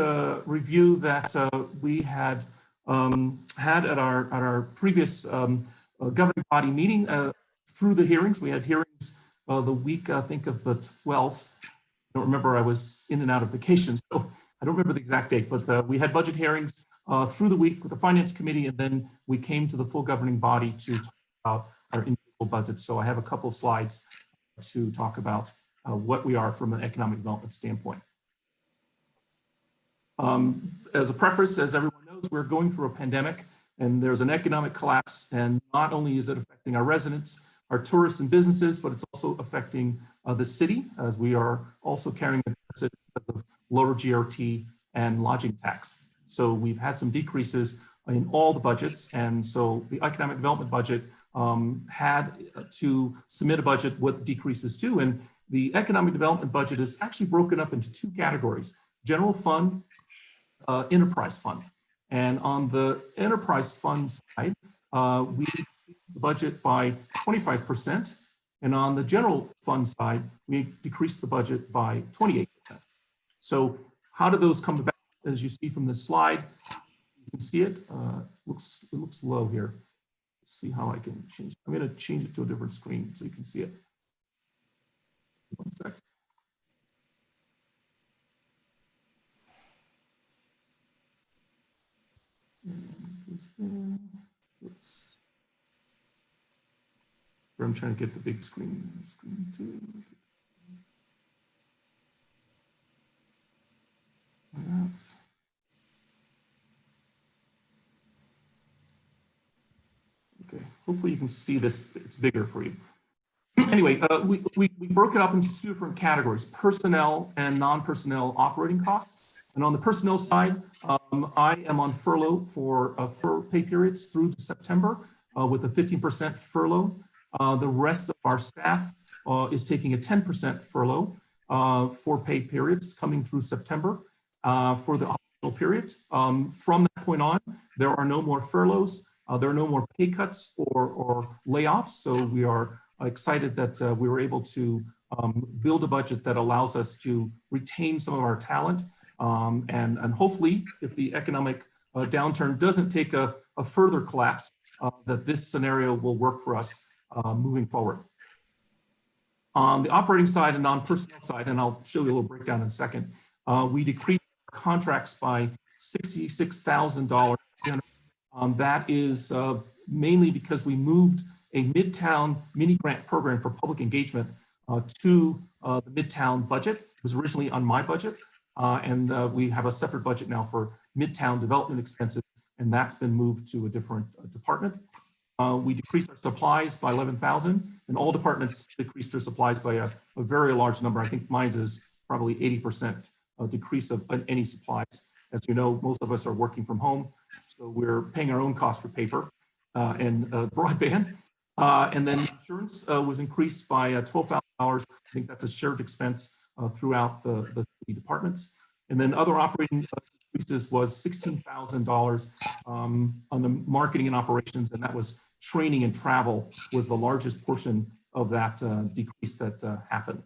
G: review that we had at our previous governing body meeting. Through the hearings, we had hearings the week, I think, of the 12th. I don't remember, I was in and out of vacation, so I don't remember the exact date, but we had budget hearings through the week with the Finance Committee, and then we came to the full governing body to talk about our individual budgets. So I have a couple of slides to talk about what we are from an economic development standpoint. As a preface, as everyone knows, we're going through a pandemic, and there's an economic collapse, and not only is it affecting our residents, our tourists and businesses, but it's also affecting the city, as we are also carrying a deficit because of lower GRT and lodging tax. So we've had some decreases in all the budgets, and so the economic development budget had to submit a budget with decreases too. And the economic development budget is actually broken up into 2 categories: general fund, enterprise fund. And on the enterprise fund side, we decreased the budget by 25%. And on the general fund side, we decreased the budget by 28%. So how do those come about? As you see from this slide, you can see it. It looks low here. Let's see how I can change it. I'm going to change it to a different screen so you can see it. 1 sec. Oops. I'm trying to get the big screen. Screen 2. Okay, hopefully you can see this, it's bigger for you. Anyway, we broke it up into 2 different categories: personnel and non-personnel operating costs. And on the personnel side, I am on furlough for pay periods through September with a 15% furlough. The rest of our staff is taking a 10% furlough for pay periods coming through September for the optional period. From that point on, there are no more furloughs. There are no more pay cuts or layoffs. So we are excited that we were able to build a budget that allows us to retain some of our talent. And hopefully, if the economic downturn doesn't take a further collapse, that this scenario will work for us moving forward. On the operating side and non-personnel side, and I'll show you a little breakdown in a second, we decreased contracts by $66,000. That is mainly because we moved a Midtown mini grant program for public engagement to the Midtown budget. It was originally on my budget, and we have a separate budget now for Midtown development expenses, and that's been moved to a different department. We decreased our supplies by 11,000, and all departments decreased their supplies by a very large number. I think mine is probably 80% decrease of any supplies. As you know, most of us are working from home, so we're paying our own cost for paper and broadband. And then insurance was increased by $12,000. I think that's a shared expense throughout the city departments. And then other operating increases was $16,000 on the marketing and operations, and that was training and travel was the largest portion of that decrease that happened.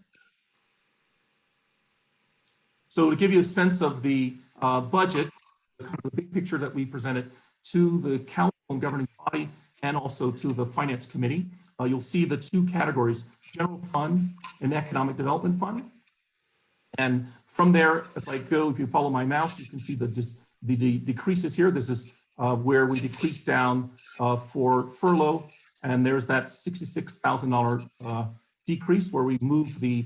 G: So to give you a sense of the budget, kind of the big picture that we presented to the council and governing body and also to the finance committee, you'll see the two categories, general fund and economic development fund. And from there, if you follow my mouse, you can see the decreases here. This is where we decreased down for furlough, and there's that $66,000 decrease where we moved the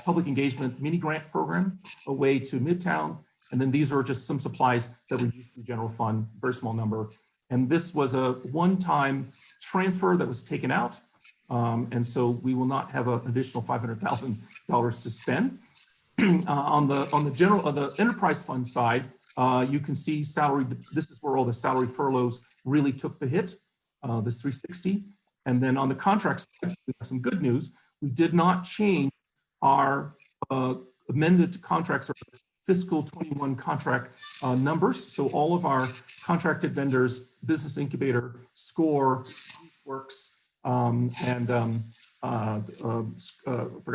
G: public engagement mini grant program away to Midtown. And then these are just some supplies that we used through general fund, very small number. And this was a one-time transfer that was taken out. And so we will not have an additional $500,000 to spend. On the enterprise fund side, you can see salary. This is where all the salary furloughs really took the hit, this 360. And then on the contract side, we have some good news. We did not change our amended contracts or fiscal 21 contract numbers. So all of our contracted vendors, Business Incubator, SCORE, Works, and forgot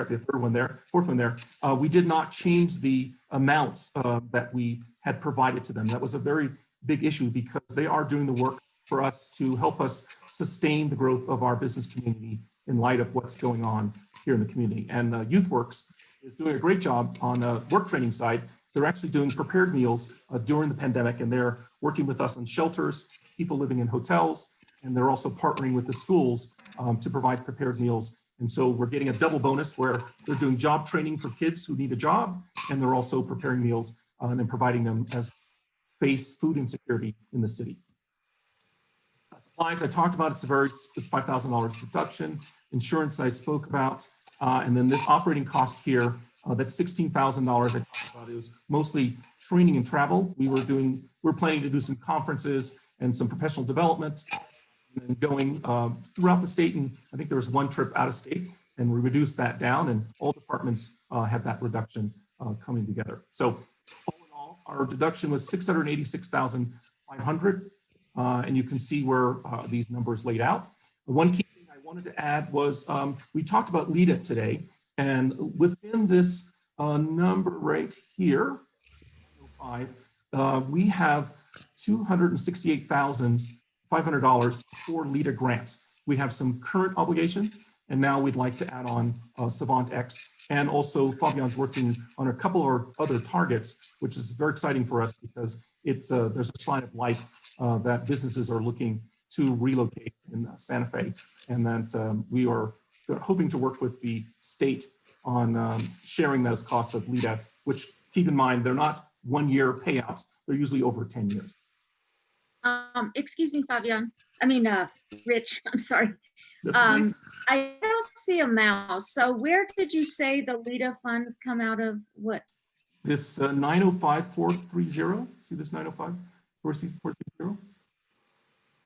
G: the third one there, fourth one there. We did not change the amounts that we had provided to them. That was a very big issue because they are doing the work for us to help us sustain the growth of our business community in light of what's going on here in the community. And YouthWorks is doing a great job on the work training side. They're actually doing prepared meals during the pandemic, and they're working with us on shelters, people living in hotels, and they're also partnering with the schools to provide prepared meals. And so we're getting a double bonus where they're doing job training for kids who need a job, and they're also preparing meals and providing them as face food insecurity in the city. Supplies I talked about, it's a very $5,000 reduction. Insurance I spoke about, and then this operating cost here, that's $16,000 I talked about. It was mostly training and travel. We're planning to do some conferences and some professional development, and then going throughout the state. And I think there was one trip out of state, and we reduced that down, and all departments had that reduction coming together. So all in all, our deduction was $686,500, and you can see where these numbers laid out. One key thing I wanted to add was we talked about LEDA today, and within this number right here, we have $268,500 for LEDA grants. We have some current obligations, and now we'd like to add on Savant X, and also Fabian's working on a couple of other targets, which is very exciting for us because it's there's a sign of life that businesses are looking to relocate in Santa Fe, and that we are hoping to work with the state on sharing those costs of LEDA, which keep in mind, they're not 1-year payouts, they're usually over 10 years.
A: Excuse me, Fabian. Rich, I'm sorry.
G: Okay.
A: I don't see a mouse. So where did you say the LEDA funds come out of? What?
G: This 905-430, see this 905-430?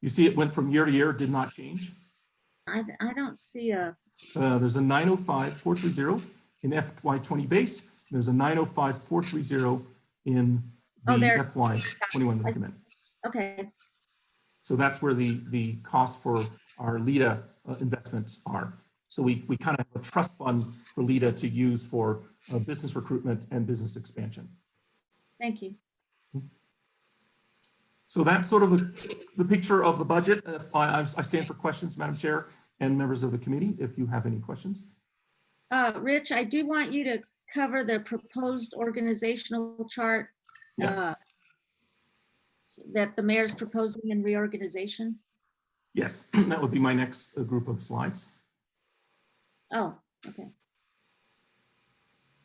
G: You see it went from year to year, did not change.
A: I don't see a.
G: There's a 905-430 in FY20 base. There's a 905-430 in the FY21 recommend.
A: Okay.
G: So that's where the cost for our LEDA investments are. So we kind of have a trust fund for LEDA to use for business recruitment and business expansion.
A: Thank you.
G: So that's sort of the picture of the budget. I stand for questions, Madam Chair, and members of the committee, if you have any questions.
A: Rich, I do want you to cover the proposed organizational chart that the mayor's proposing in reorganization.
G: Yes, that would be my next group of slides.
A: Oh, okay.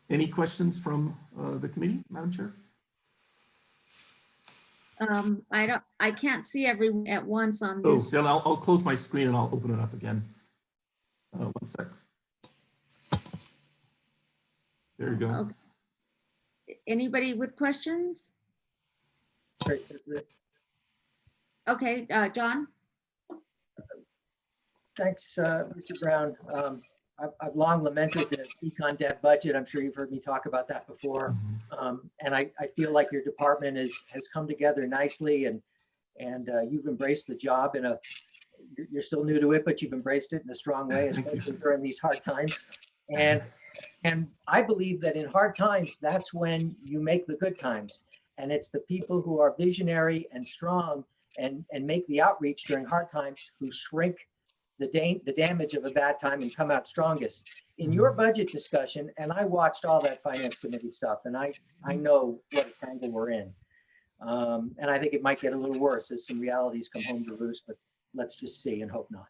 G: Any questions from the committee, Madam Chair?
A: I can't see everyone at once on
G: Oh,
A: this.
G: then I'll close my screen and I'll open it up again. 1 sec. There you go.
A: Okay. Anybody with questions? Okay, John?
D: Thanks, Mr. Brown. I've long lamented the econ dev budget. I'm sure you've heard me talk about that before. And I feel like your department has come together nicely, and you've embraced the job you're still new to it, but you've embraced it in a strong way, especially during these hard times. And I believe that in hard times, that's when you make the good times. And it's the people who are visionary and strong and make the outreach during hard times who shrink the damage of a bad time and come out strongest. In your budget discussion, and I watched all that finance committee stuff, and I know what a tangle we're in. And I think it might get a little worse as some realities come home to roost, but let's just see and hope not.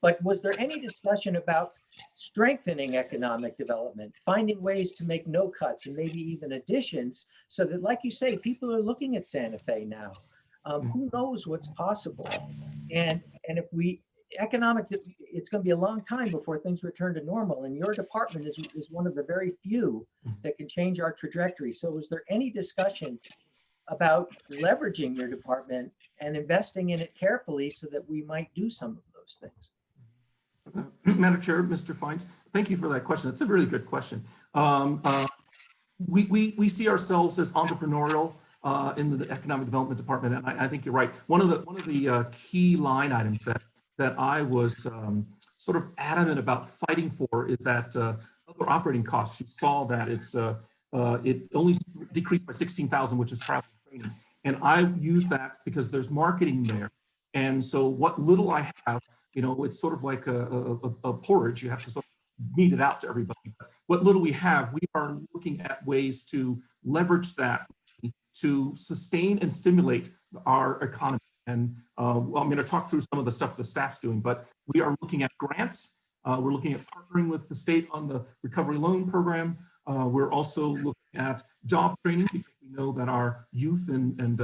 D: But was there any discussion about strengthening economic development, finding ways to make no cuts and maybe even additions, so that, like you say, people are looking at Santa Fe now? Who knows what's possible? And if it's going to be a long time before things return to normal, and your department is one of the very few that can change our trajectory. So was there any discussion about leveraging your department and investing in it carefully so that we might do some of those things?
G: Madam Chair, Mr. Fines, thank you for that question. It's a really good question. We see ourselves as entrepreneurial in the Economic Development Department, and I think you're right. One of the key line items that I was sort of adamant about fighting for is that other operating costs. You saw that it only decreased by 16,000, which is travel and training, and I use that because there's marketing there. And so what little I have, it's sort of like a porridge. You have to sort of meet it out to everybody. But what little we have, we are looking at ways to leverage that to sustain and stimulate our economy. And I'm going to talk through some of the stuff the staff's doing, but we are looking at grants. We're looking at partnering with the state on the recovery loan program. We're also looking at job training, because we know that our youth and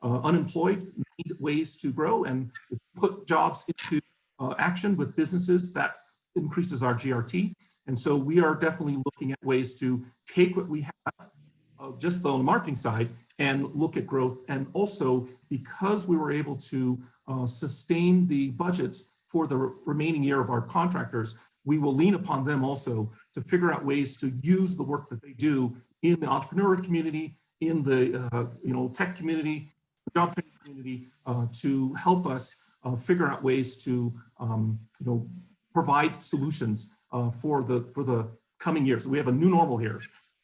G: unemployed need ways to grow, and put jobs into action with businesses that increases our GRT. And so we are definitely looking at ways to take what we have just on the marketing side and look at growth. And also, because we were able to sustain the budgets for the remaining year of our contractors, we will lean upon them also to figure out ways to use the work that they do in the entrepreneur community, in the tech community, the job training community, to help us figure out ways to provide solutions for the coming years. So we have a new normal here.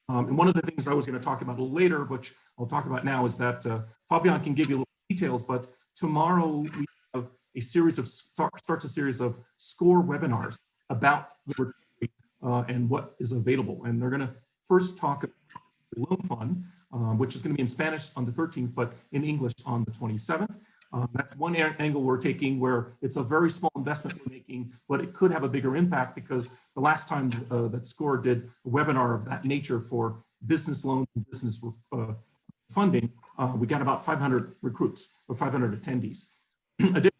G: And one of the things I was going to talk about a little later, which I'll talk about now, is that Fabian can give you a little details, but tomorrow we have a series of starts a series of SCORE webinars about the recovery and what is available. And they're going to first talk about the loan fund, which is going to be in Spanish on the 13th, but in English on the 27th. That's one angle we're taking, where it's a very small investment we're making, but it could have a bigger impact, because the last time that SCORE did a webinar of that nature for business loans and business funding, we got about 500 recruits or 500 attendees. Additionally,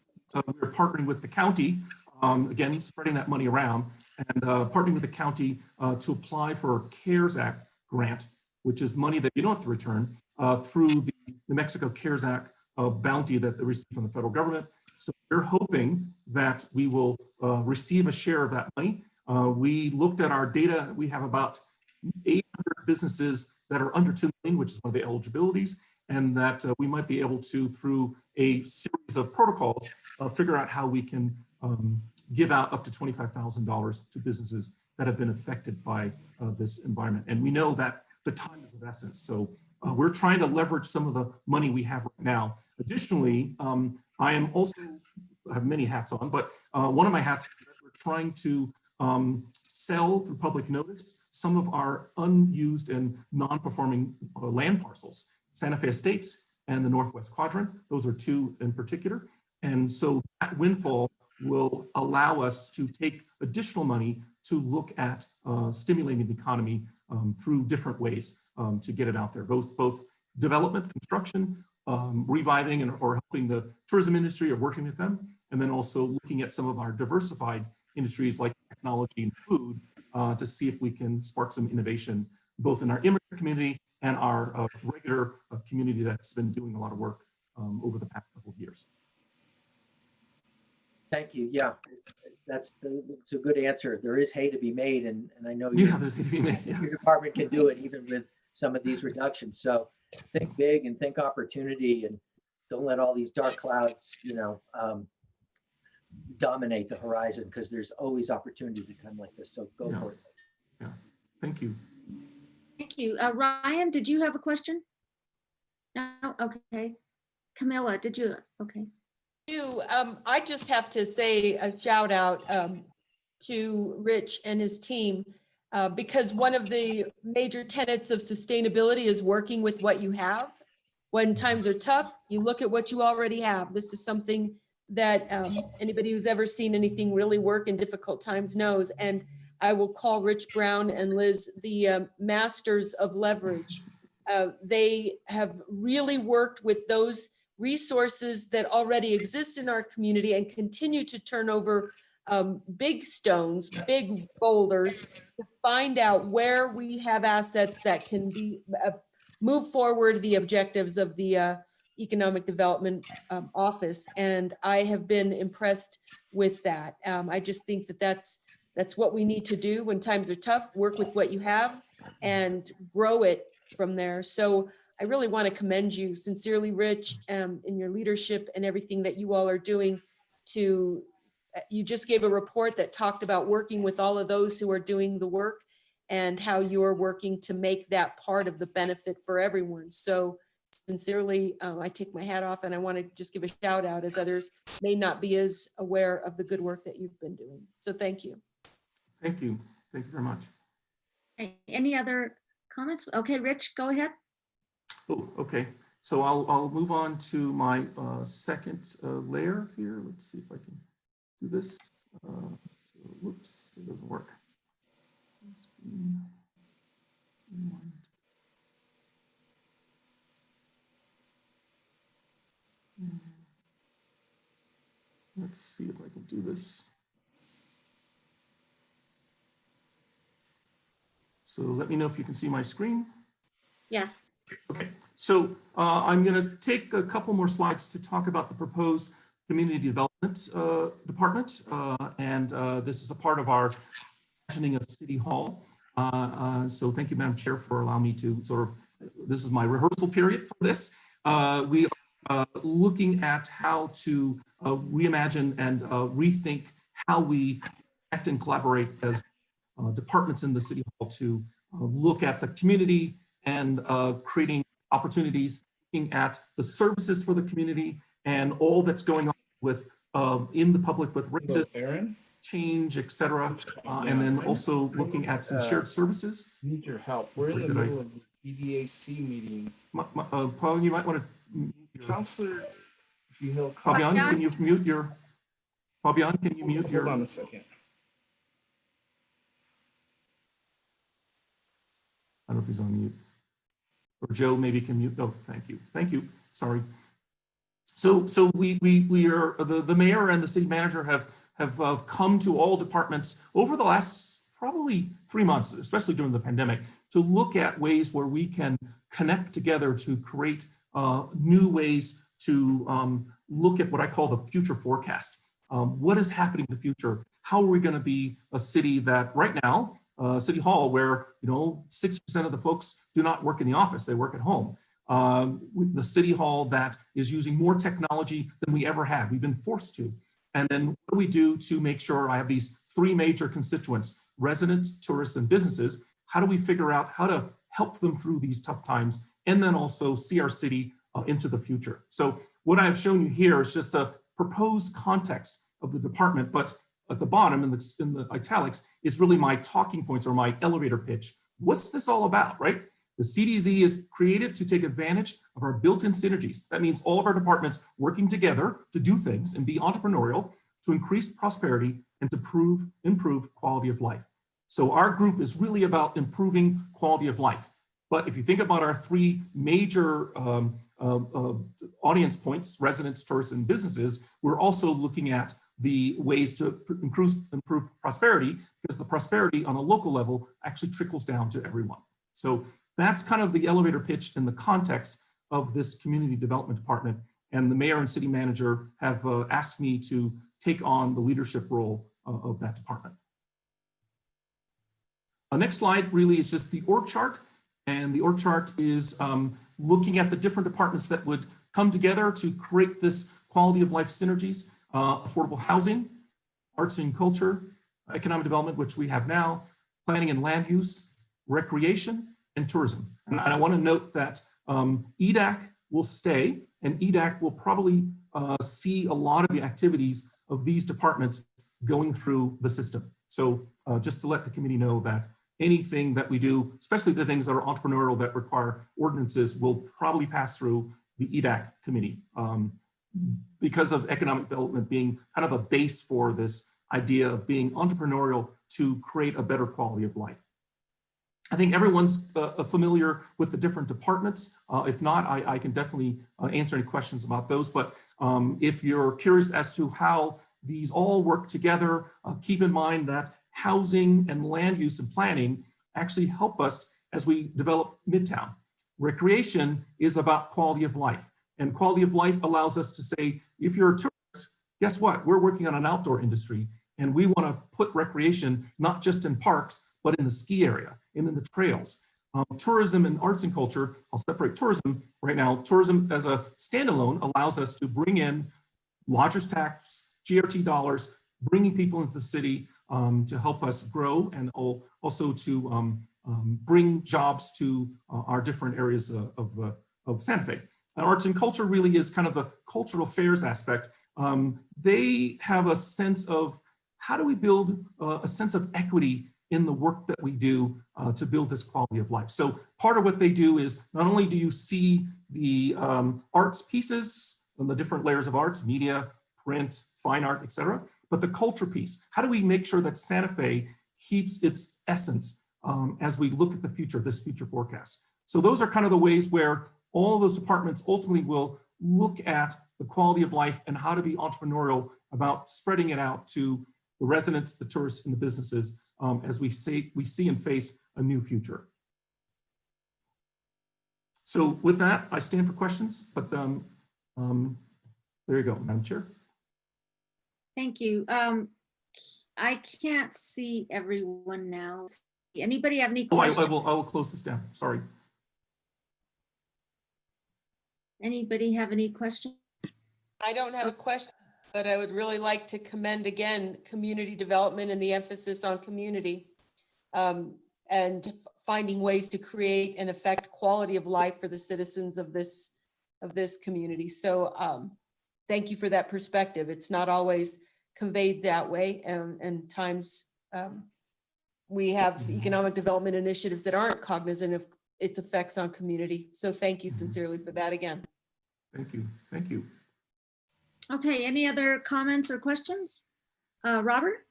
G: we're partnering with the county, again, spreading that money around, and partnering with the county to apply for a CARES Act grant, which is money that you don't have to return through the New Mexico CARES Act bounty that they receive from the federal government. So we're hoping that we will receive a share of that money. We looked at our data. We have about 800 businesses that are under 2 million, which is one of the eligibilities, and that we might be able to, through a series of protocols, figure out how we can give out up to $25,000 to businesses that have been affected by this environment. And we know that the time is of essence. So we're trying to leverage some of the money we have right now. Additionally, I am also, I have many hats on, but one of my hats is that we're trying to sell through public notice some of our unused and non-performing land parcels, Santa Fe Estates and the Northwest Quadrant. Those are two in particular. And so that windfall will allow us to take additional money to look at stimulating the economy through different ways to get it out there, both development, construction, reviving or helping the tourism industry or working with them, and then also looking at some of our diversified industries like technology and food to see if we can spark some innovation, both in our immigrant community and our regular community that's been doing a lot of work over the past couple of years.
D: Thank you. Yeah, it's a good answer. There is hay to be made, and I know
G: There's hay to be made.
D: your department can do it even with some of these reductions. So think big and think opportunity, and don't let all these dark clouds, dominate the horizon, because there's always opportunity to come like this. So go for it.
G: Yeah. Thank you.
A: Thank you. Ryan, did you have a question? No? Okay. Camilla, did you? Okay.
K: I just have to say a shout out to Rich and his team because one of the major tenets of sustainability is working with what you have. When times are tough, you look at what you already have. This is something that anybody who's ever seen anything really work in difficult times knows. And I will call Rich Brown and Liz the masters of leverage. They have really worked with those resources that already exist in our community and continue to turn over big stones, big boulders to find out where we have assets that can be move forward the objectives of the Economic Development Office. And I have been impressed with that. I just think that that's what we need to do when times are tough, work with what you have and grow it from there. So I really want to commend you sincerely, Rich, in your leadership and everything that you all are doing to, you just gave a report that talked about working with all of those who are doing the work and how you're working to make that part of the benefit for everyone. So sincerely, I take my hat off and I want to just give a shout out as others may not be as aware of the good work that you've been doing. So thank you.
G: Thank you. Thank you very much.
A: Any other comments? Okay, Rich, go ahead.
G: Oh, okay. So I'll move on to my second layer here. Let's see if I can do this. So, whoops, it doesn't work. Let's see if I can do this. So let me know if you can see my screen.
A: Yes.
G: Okay, so I'm going to take a couple more slides to talk about the proposed community development department, and this is a part of our imagining of City Hall. So thank you, Madam Chair, for allowing me to this is my rehearsal period for this. We are looking at how to reimagine and rethink how we act and collaborate as departments in the City Hall to look at the community and creating opportunities, looking at the services for the community and all that's going on with in the public with racism, change, etc. And then also looking at some shared services.
B: Need your help. We're in the middle of the EDAC meeting.
G: Paul, you might want to.
B: Counselor, if you help.
G: Fabian, can you mute your? Fabian, can you mute your?
B: Hold on a second.
G: I don't know if he's on mute. Or Joe maybe can mute. Oh, thank you. Thank you. Sorry. So we are the mayor and the city manager have come to all departments over the last probably 3 months, especially during the pandemic, to look at ways where we can connect together to create new ways to look at what I call the future forecast. What is happening in the future? How are we going to be a city that right now, City Hall, where 60% of the folks do not work in the office, they work at home. The City Hall that is using more technology than we ever had. We've been forced to. And then what do we do to make sure I have these 3 major constituents, residents, tourists, and businesses? How do we figure out how to help them through these tough times and then also see our city into the future? So what I've shown you here is just a proposed context of the department, but at the bottom in the italics is really my talking points or my elevator pitch. What's this all about, right? The CDZ is created to take advantage of our built-in synergies. That means all of our departments working together to do things and be entrepreneurial to increase prosperity and to improve quality of life. So our group is really about improving quality of life. But if you think about our three major audience points, residents, tourists, and businesses, we're also looking at the ways to improve prosperity, because the prosperity on a local level actually trickles down to everyone. So that's kind of the elevator pitch in the context of this community development department. And the mayor and city manager have asked me to take on the leadership role of that department. The next slide really is just the org chart. And the org chart is looking at the different departments that would come together to create this quality of life synergies, affordable housing, arts and culture, economic development, which we have now, planning and land use, recreation, and tourism. And I want to note that EDAC will stay, and EDAC will probably see a lot of the activities of these departments going through the system. So just to let the committee know that anything that we do, especially the things that are entrepreneurial that require ordinances, will probably pass through the EDAC committee because of economic development being kind of a base for this idea of being entrepreneurial to create a better quality of life. I think everyone's familiar with the different departments. If not, I can definitely answer any questions about those. But if you're curious as to how these all work together, keep in mind that housing and land use and planning actually help us as we develop Midtown. Recreation is about quality of life, and quality of life allows us to say, if you're a tourist, guess what? We're working on an outdoor industry, and we want to put recreation not just in parks, but in the ski area and in the trails. Tourism and arts and culture, I'll separate tourism right now. Tourism as a standalone allows us to bring in lodgers tax, GRT dollars, bringing people into the city to help us grow, and also to bring jobs to our different areas of Santa Fe. And arts and culture really is kind of the cultural affairs aspect. They have a sense of how do we build a sense of equity in the work that we do to build this quality of life. So part of what they do is not only do you see the arts pieces and the different layers of arts, media, print, fine art, etc., but the culture piece. How do we make sure that Santa Fe keeps its essence as we look at the future, this future forecast? So those are kind of the ways where all of those departments ultimately will look at the quality of life and how to be entrepreneurial about spreading it out to the residents, the tourists, and the businesses as we see and face a new future. So with that, I stand for questions, but there you go, Madam Chair.
A: Thank you. I can't see everyone now. Anybody have any
G: Oh, I
A: questions?
G: will close this down, sorry.
A: Anybody have any questions?
K: I don't have a question, but I would really like to commend again community development and the emphasis on community and finding ways to create and affect quality of life for the citizens of this community. So thank you for that perspective. It's not always conveyed that way, and times we have economic development initiatives that aren't cognizant of its effects on community. So thank you sincerely for that again.
G: Thank you, thank you.
A: Okay, any other comments or questions? Robert?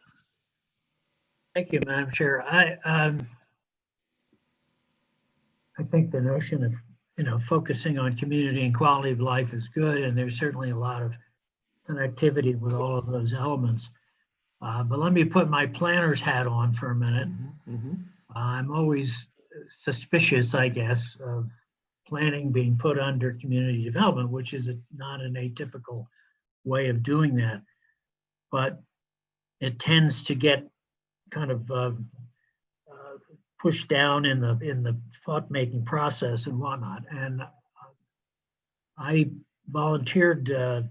J: Thank you, Madam Chair. I think the notion of focusing on community and quality of life is good, and there's certainly a lot of connectivity with all of those elements. But let me put my planner's hat on for a minute. I'm always suspicious, I guess, of planning being put under community development, which is not an atypical way of doing that. But it tends to get kind of pushed down in the thought-making process and whatnot. And I volunteered to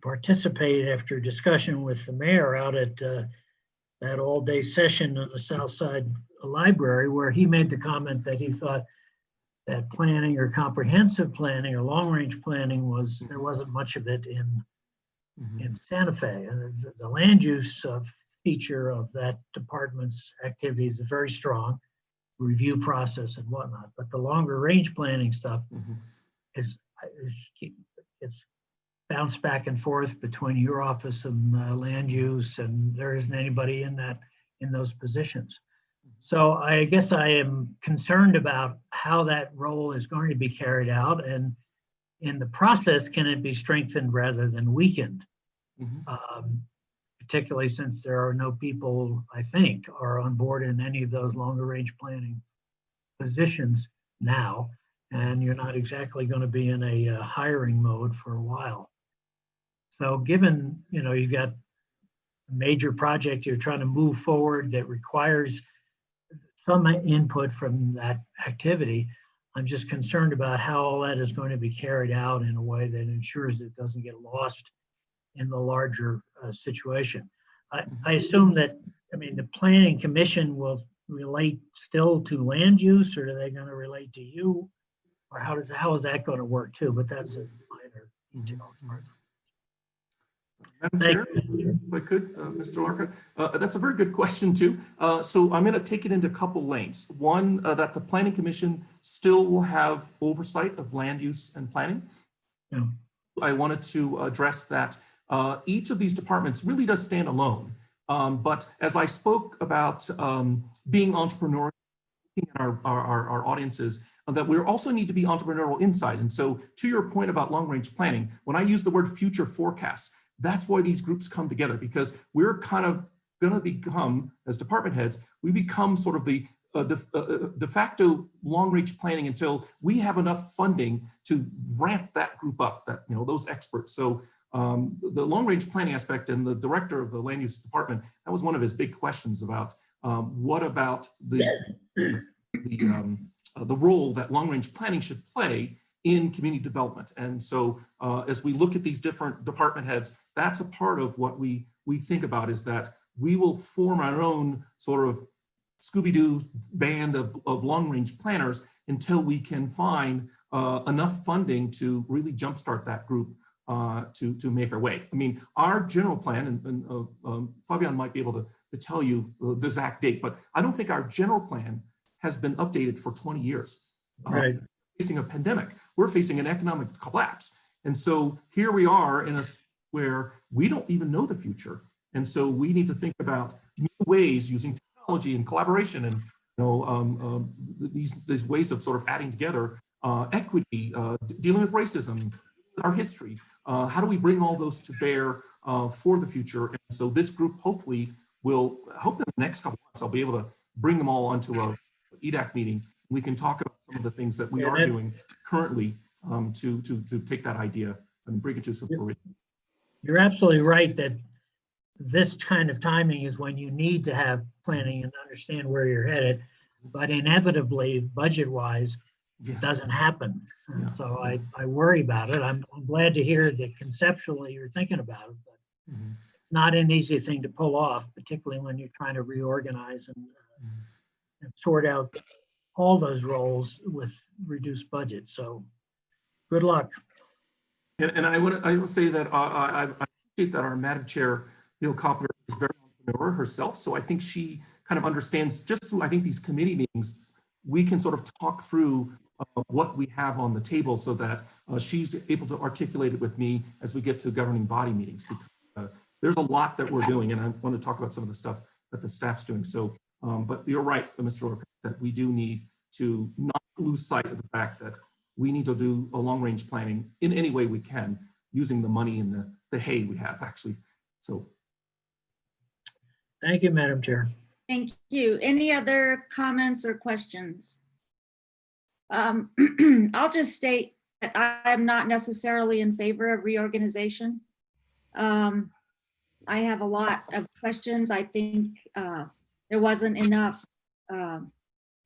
J: participate after discussion with the mayor out at that all-day session in the South Side Library, where he made the comment that he thought that planning or comprehensive planning or long-range planning there wasn't much of it in Santa Fe. And the land use feature of that department's activities is very strong. review process and whatnot. But the longer range planning stuff is it's bounced back and forth between your office and land use, and there isn't anybody in those positions. So I guess I am concerned about how that role is going to be carried out, and in the process, can it be strengthened rather than weakened? Particularly since there are no people, I think, are on board in any of those longer range planning positions now, and you're not exactly going to be in a hiring mode for a while. So given, you've got a major project you're trying to move forward that requires some input from that activity, I'm just concerned about how all that is going to be carried out in a way that ensures it doesn't get lost in the larger situation. I assume that, the planning commission will relate still to land use, or are they going to relate to you? Or how is that going to work too? But that's a minor detail.
G: Madam
J: Thank
G: Chair,
J: you.
G: if I could, Mr. Larka, that's a very good question too. So I'm going to take it into a couple lanes. One, that the Planning Commission still will have oversight of land use and planning.
J: Yeah.
G: I wanted to address that each of these departments really does stand alone. But as I spoke about being entrepreneurial in our audiences, that we also need to be entrepreneurial inside. And so to your point about long range planning, when I use the word future forecast, that's why these groups come together, because we're kind of going to become, as department heads, we become sort of the de facto long range planning until we have enough funding to ramp that group up, that, those experts. So the long range planning aspect, and the director of the land use department, that was one of his big questions about what about the role that long range planning should play in community development. And so as we look at these different department heads, that's a part of what we think about, is that we will form our own sort of Scooby-Doo band of long-range planners until we can find enough funding to really jumpstart that group to make our way. Our general plan, and Fabian might be able to tell you the exact date, but I don't think our general plan has been updated for 20 years.
J: Right.
G: Facing a pandemic, we're facing an economic collapse. And so here we are in a where we don't even know the future. And so we need to think about new ways using technology and collaboration and these ways of sort of adding together equity, dealing with racism, our history. How do we bring all those to bear for the future? And so this group hopefully will, I hope in the next couple months, I'll be able to bring them all onto a EDAC meeting. We can talk about some of the things that we are doing currently to take that idea and bring it to some fruition.
J: You're absolutely right that this kind of timing is when you need to have planning and understand where you're headed, but inevitably, budget-wise, it doesn't happen. And so I worry about it. I'm glad to hear that conceptually you're thinking about it, but it's not an easy thing to pull off, particularly when you're trying to reorganize and sort out all those roles with reduced budget. So good luck.
G: And I will say that I appreciate that our Madam Chair, Coppler, is very entrepreneur herself. So I think she kind of understands, just through, I think, these committee meetings, we can sort of talk through what we have on the table so that she's able to articulate it with me as we get to governing body meetings. Because there's a lot that we're doing, and I want to talk about some of the stuff that the staff's doing. So, but you're right, Mr. Orr, that we do need to not lose sight of the fact that we need to do a long-range planning in any way we can, using the money and the hay we have, actually. So.
J: Thank you, Madam Chair.
A: Thank you. Any other comments or questions? I'll just state that I'm not necessarily in favor of reorganization. I have a lot of questions. I think there wasn't enough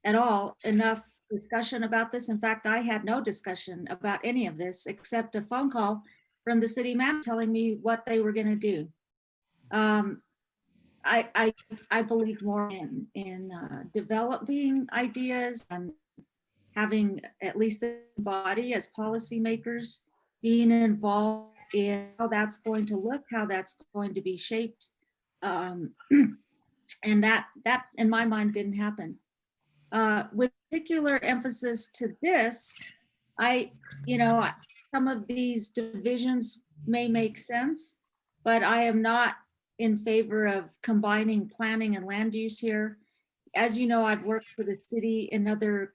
A: enough discussion about this. In fact, I had no discussion about any of this except a phone call from the city manager telling me what they were going to do. I believe more in developing ideas and having at least the body as policymakers being involved in how that's going to look, how that's going to be shaped. And that in my mind didn't happen. with particular emphasis to this, some of these divisions may make sense, but I am not in favor of combining planning and land use here. As you know, I've worked for the city in other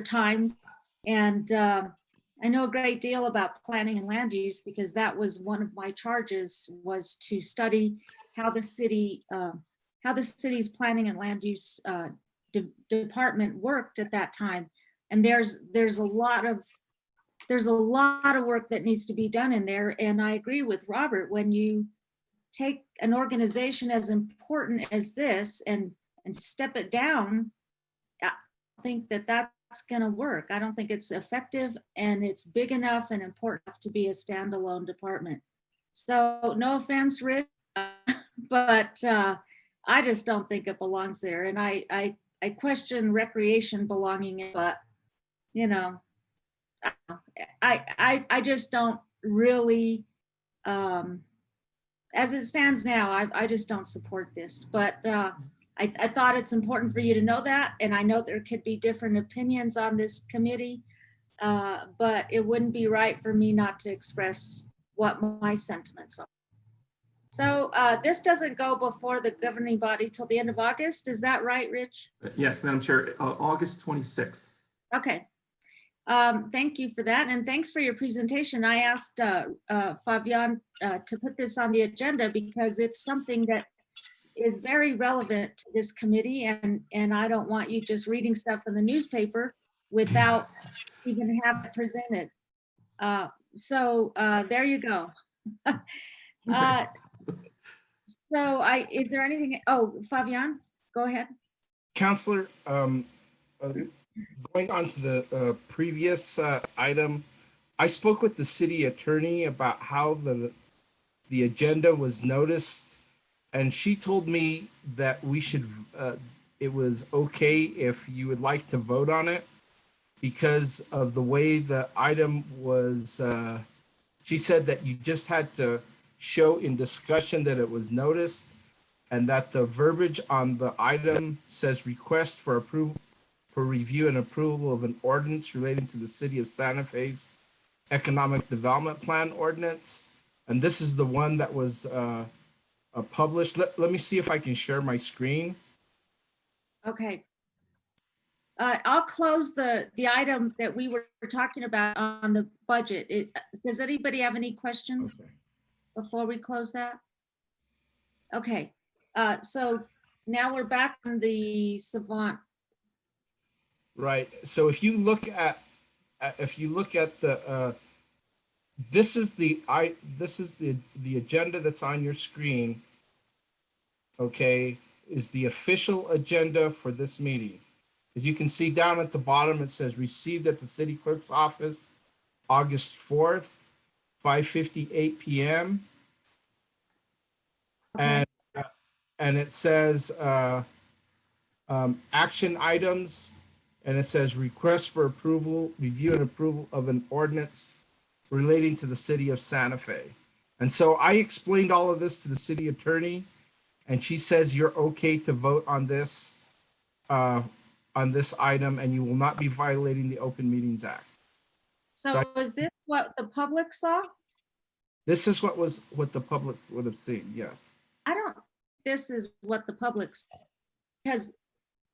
A: times, and I know a great deal about planning and land use because that was one of my charges, was to study how the city's planning and land use department worked at that time. And there's a lot of work that needs to be done in there. And I agree with Robert, when you take an organization as important as this and step it down, I think that that's going to work. I don't think it's effective, and it's big enough and important enough to be a standalone department. So no offense, Rick, but I just don't think it belongs there. And I question recreation belonging in, but I just don't really, as it stands now, I just don't support this. But I thought it's important for you to know that, and I know there could be different opinions on this committee, but it wouldn't be right for me not to express what my sentiments are. So this doesn't go before the governing body till the end of August. Is that right, Rich?
G: Yes, Madam Chair, August 26th.
A: Okay. Thank you for that. And thanks for your presentation. I asked Fabian to put this on the agenda because it's something that is very relevant to this committee. And I don't want you just reading stuff in the newspaper without even having it presented. So there you go. Is there anything? Oh, Fabian, go ahead.
B: Counselor, going on to the previous item, I spoke with the city attorney about how the agenda was noticed, and she told me that we should, it was okay if you would like to vote on it because of the way the item was. She said that you just had to show in discussion that it was noticed, and that the verbiage on the item says request for approval, for review and approval of an ordinance relating to the city of Santa Fe's economic development plan ordinance. And this is the one that was published. Let me see if I can share my screen.
A: Okay. I'll close the item that we were talking about on the budget. Does anybody have any questions before we close that? Okay. So now we're back on the Savant.
B: Right. So if you look at the this is the agenda that's on your screen. Okay, is the official agenda for this meeting. As you can see down at the bottom, it says received at the city clerk's office, August 4th, 5:58 p.m.
A: Okay.
B: And it says action items, and it says request for approval, review and approval of an ordinance relating to the city of Santa Fe. And so I explained all of this to the city attorney, and she says you're okay to vote on this item, and you will not be violating the Open Meetings Act.
A: So is this what the public saw?
B: This is what the public would have seen, yes.
A: I don't, this is what the public saw, because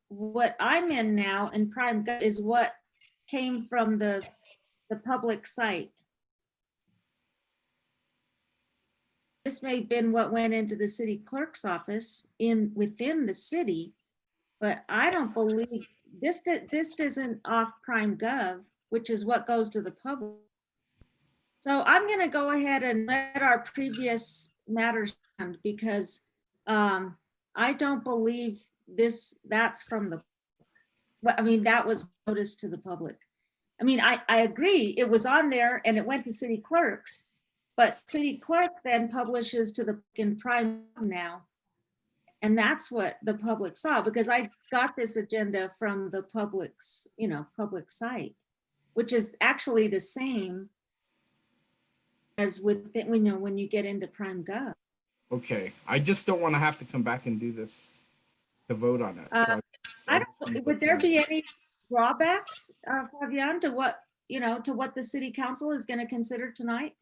A: what I'm in now in Prime Gov is what came from the public site. This may have been what went into the city clerk's office within the city, but I don't believe this isn't off Prime Gov, which is what goes to the public. So I'm going to go ahead and let our previous matters stand because I don't believe that's from the, I mean, that was noticed to the public. I mean, I agree it was on there and it went to city clerks, but city clerk then publishes to the in Prime now. And that's what the public saw, because I got this agenda from the public's, public site, which is actually the same as with, when you get into Prime Gov.
B: Okay, I just don't want to have to come back and do this to vote on it. So
A: I don't, would there be any drawbacks, Fabian, to what, to what the city council is going to consider tonight?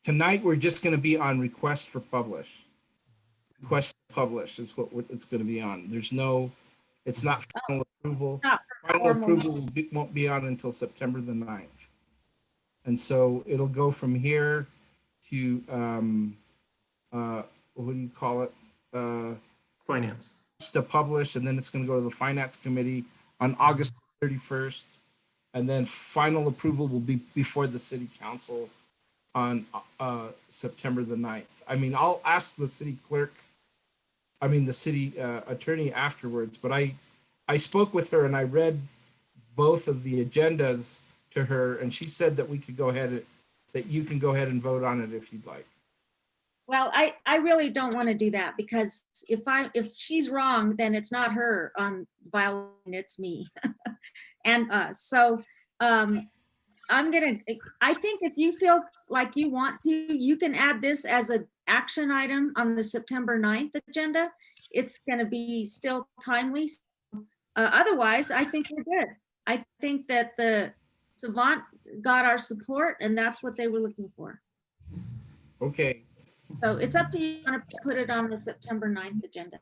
B: Tonight, we're just going to be on request for publish. Request to publish is what it's going to be on. There's no, it's not final approval.
A: Not
B: Final
A: formal.
B: approval won't be on until September the 9th. And so it'll go from here to, what do you call it?
G: Finance.
B: To publish, and then it's going to go to the finance committee on August 31st. And then final approval will be before the city council on September the 9th. I mean, I'll ask the city clerk, the city attorney afterwards, but I spoke with her and I read both of the agendas to her, and she said that we could go ahead, that you can go ahead and vote on it if you'd like.
A: Well, I really don't want to do that, because if she's wrong, then it's not her on violating, it's me. And so I think if you feel like you want to, you can add this as an action item on the September 9th agenda. It's going to be still timely. Otherwise, I think we're good. I think that the Savant got our support, and that's what they were looking for.
B: Okay.
A: So it's up to you. You want to put it on the September 9th agenda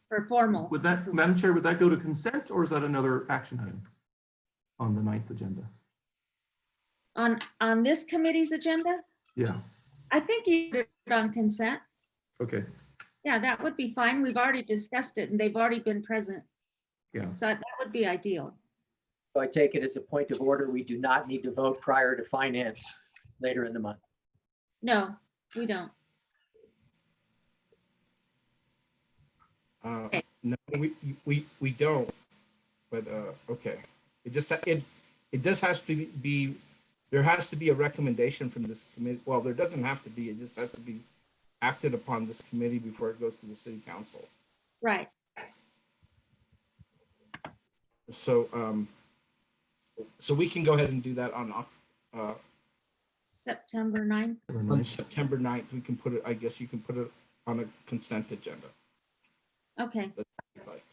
A: for formal.
G: Would that, Madam Chair, would that go to consent, or is that another action item on the 9th agenda?
A: On this committee's agenda?
G: Yeah.
A: I think you did it on consent.
G: Okay.
A: Yeah, that would be fine. We've already discussed it and they've already been present.
G: Yeah.
A: So that would be ideal.
D: So I take it as a point of order, we do not need to vote prior to finance later in the month.
A: No, we don't.
B: No, we don't, but okay. It just, it does has to be, there has to be a recommendation from this committee. Well, there doesn't have to be, it just has to be acted upon this committee before it goes to the city council.
A: Right.
B: So, so we can go ahead and do that on
A: September 9th.
B: on September 9th. We can put it, I guess you can put it on a consent agenda.
A: Okay.
B: That's what you'd like.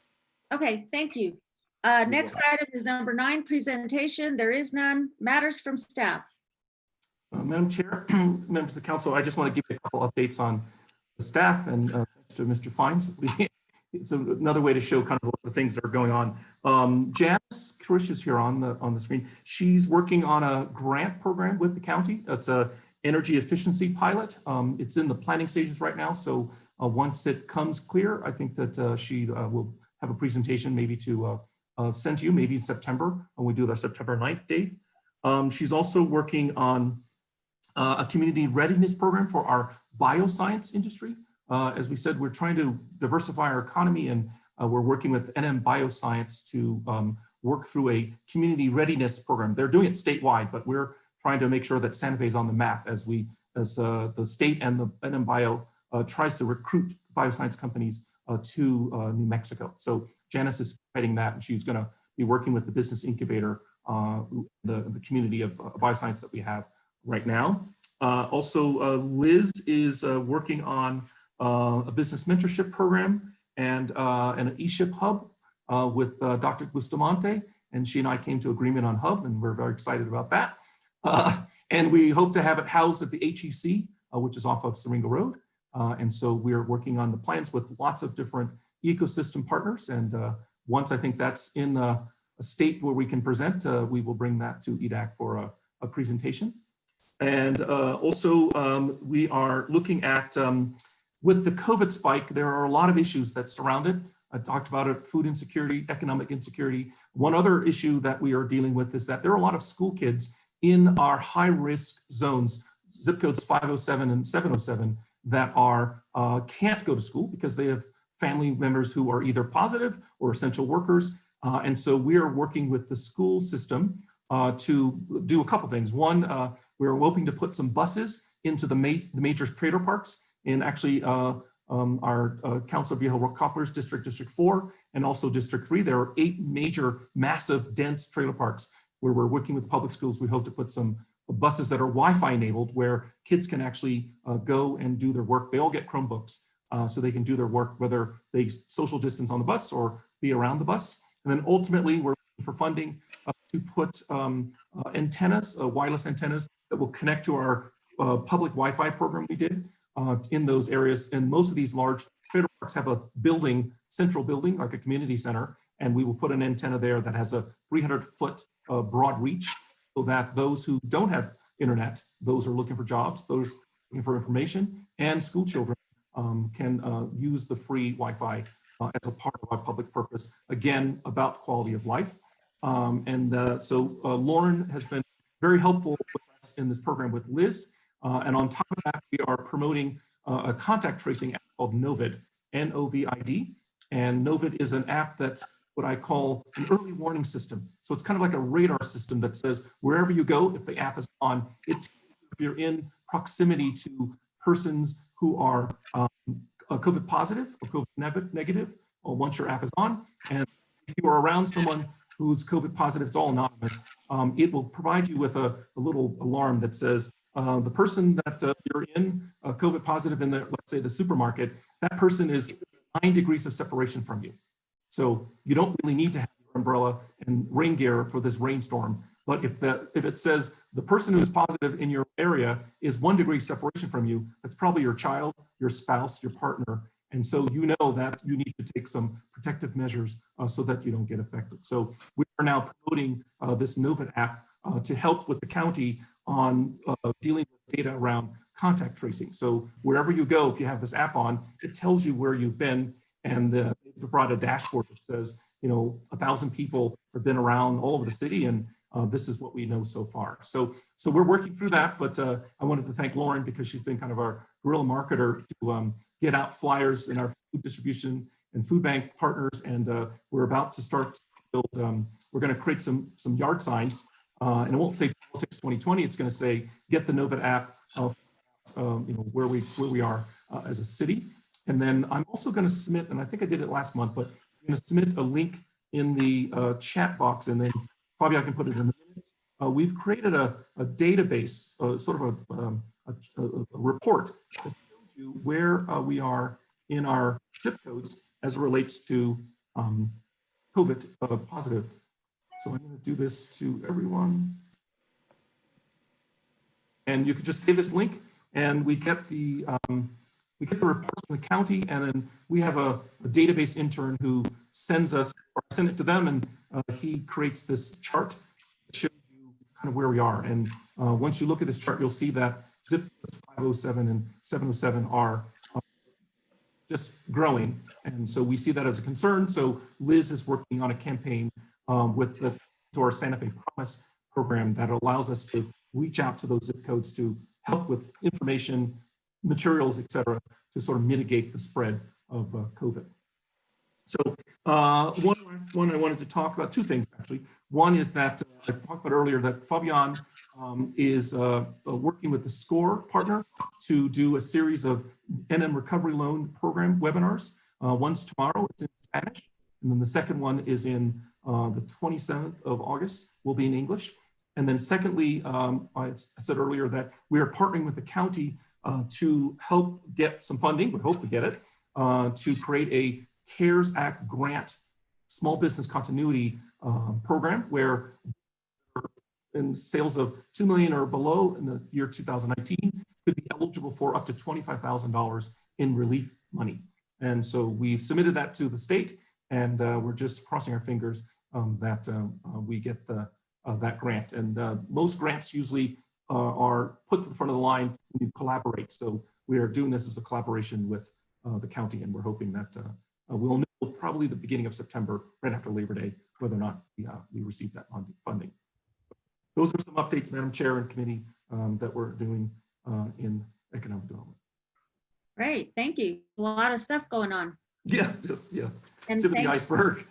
A: Okay, thank you. Next item is number 9, presentation. There is none. Matters from staff.
G: Madam Chair, members of the council, I just want to give you a couple updates on the staff, and thanks to Mr. Fines. It's another way to show kind of what the things that are going on. Janelles Story is here on the screen. She's working on a grant program with the county. It's a energy efficiency pilot. It's in the planning stages right now. So once it comes clear, I think that she will have a presentation maybe to send to you, maybe in September, when we do the September 9th date. She's also working on a community readiness program for our bioscience industry. As we said, we're trying to diversify our economy, and we're working with NM Bioscience to work through a community readiness program. They're doing it statewide, but we're trying to make sure that Santa Fe is on the map as the state and the NM Bio tries to recruit bioscience companies to New Mexico. So Janice is heading that, and she's going to be working with the business incubator, the community of bioscience that we have right now. Also, Liz is working on a business mentorship program and an eShip hub with Dr. Bustamante, and she and I came to agreement on hub, and we're very excited about that. And we hope to have it housed at the HEC, which is off of Syringa Road. And so we're working on the plans with lots of different ecosystem partners. And once I think that's in a state where we can present, we will bring that to EDAC for a presentation. And also we are looking at, with the COVID spike, there are a lot of issues that surround it. I talked about it, food insecurity, economic insecurity. One other issue that we are dealing with is that there are a lot of school kids in our high-risk zones, zip codes 507 and 707, that are can't go to school because they have family members who are either positive or essential workers. And so we are working with the school system to do a couple things. One, we're hoping to put some buses into the major trailer parks. And actually our Council of Viejo Copplers, District 4, and also District 3, there are 8 major, massive, dense trailer parks where we're working with the public schools. We hope to put some buses that are Wi-Fi enabled, where kids can actually go and do their work. They all get Chromebooks, so they can do their work, whether they social distance on the bus or be around the bus. And then ultimately, we're looking for funding to put antennas, wireless antennas that will connect to our public Wi-Fi program we did in those areas. And most of these large trailer parks have a building, central building, like a community center, and we will put an antenna there that has a 300-foot broad reach, so that those who don't have internet, those who are looking for jobs, those looking for information, and school children can use the free Wi-Fi as a part of our public purpose, again, about quality of life. So Lauren has been very helpful with us in this program with Liz. And on top of that, we are promoting a contact tracing app called Novid, N-O-V-I-D. And Novid is an app that's what I call an early warning system. So it's kind of like a radar system that says, wherever you go, if the app is on, it tells you if you're in proximity to persons who are COVID positive or COVID negative, or once your app is on. And if you are around someone who's COVID positive, it's all anonymous. It will provide you with a little alarm that says, the person that you're in COVID positive in the, let's say the supermarket, that person is 9 degrees of separation from you. So you don't really need to have your umbrella and rain gear for this rainstorm. But if it says the person who is positive in your area is 1 degree separation from you, that's probably your child, your spouse, your partner. And so you know that you need to take some protective measures so that you don't get affected. So we are now promoting this Novid app to help with the county on dealing with data around contact tracing. So wherever you go, if you have this app on, it tells you where you've been, and they brought a dashboard that says, 1,000 people have been around all over the city, and this is what we know so far. So we're working through that, but I wanted to thank Lauren because she's been kind of our guerrilla marketer to get out flyers in our food distribution and food bank partners, and we're about to start to build, we're going to create some yard signs, and it won't say Politics 2020, it's going to say, get the Novid app, where we are as a city. And then I'm also going to submit, and I think I did it last month, but I'm going to submit a link in the chat box, and then probably I can put it in the minutes. We've created a database, sort of a report that shows you where we are in our zip codes as it relates to COVID positive. So I'm going to do this to everyone. And you could just save this link, and we get the reports from the county, and then we have a database intern who sends us, or send it to them, and he creates this chart that shows you kind of where we are. And once you look at this chart, you'll see that zip codes 507 and 707 are just growing. And so we see that as a concern. So Liz is working on a campaign with our Santa Fe Promise program that allows us to reach out to those zip codes to help with information, materials, et cetera, to sort of mitigate the spread of COVID. So one last one I wanted to talk about, two things actually. One is that I talked about earlier that Fabian is working with the SCORE partner to do a series of NM Recovery Loan Program webinars. One's tomorrow, it's in Spanish, and then the second one is in the 27th of August, will be in English. And then secondly, I said earlier that we are partnering with the county to help get some funding, we hope to get it, to create a CARES Act grant small business continuity program where in sales of 2 million or below in the year 2019 could be eligible for up to $25,000 in relief money. And so we submitted that to the state, and we're just crossing our fingers that we get that grant. And most grants usually are put to the front of the line when you collaborate. So we are doing this as a collaboration with the county, and we're hoping that we'll know probably the beginning of September, right after Labor Day, whether or not we receive that funding. Those are some updates, Madam Chair and committee, that we're doing in economic development.
A: Great, thank you. A lot of stuff going on.
G: Yes, just yes.
A: And
G: Tip of the iceberg.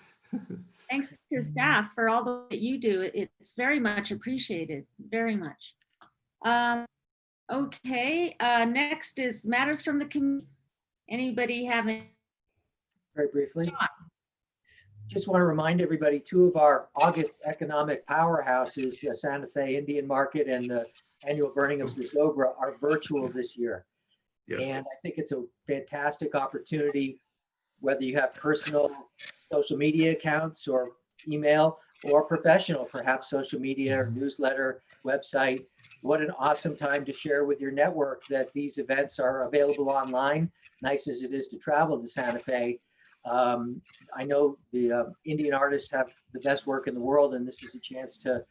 A: Thanks to staff for all that you do. It's very much appreciated, very much. Okay, next is matters from the committee. Anybody have any?
D: Very briefly. Just want to remind everybody, two of our August economic powerhouses, Santa Fe Indian Market and the annual burning of Zozobra, are virtual this year.
G: Yes.
D: And I think it's a fantastic opportunity, whether you have personal social media accounts or email, or professional, perhaps social media or newsletter, website. What an awesome time to share with your network that these events are available online, nice as it is to travel to Santa Fe. I know the Indian artists have the best work in the world, and this is a chance to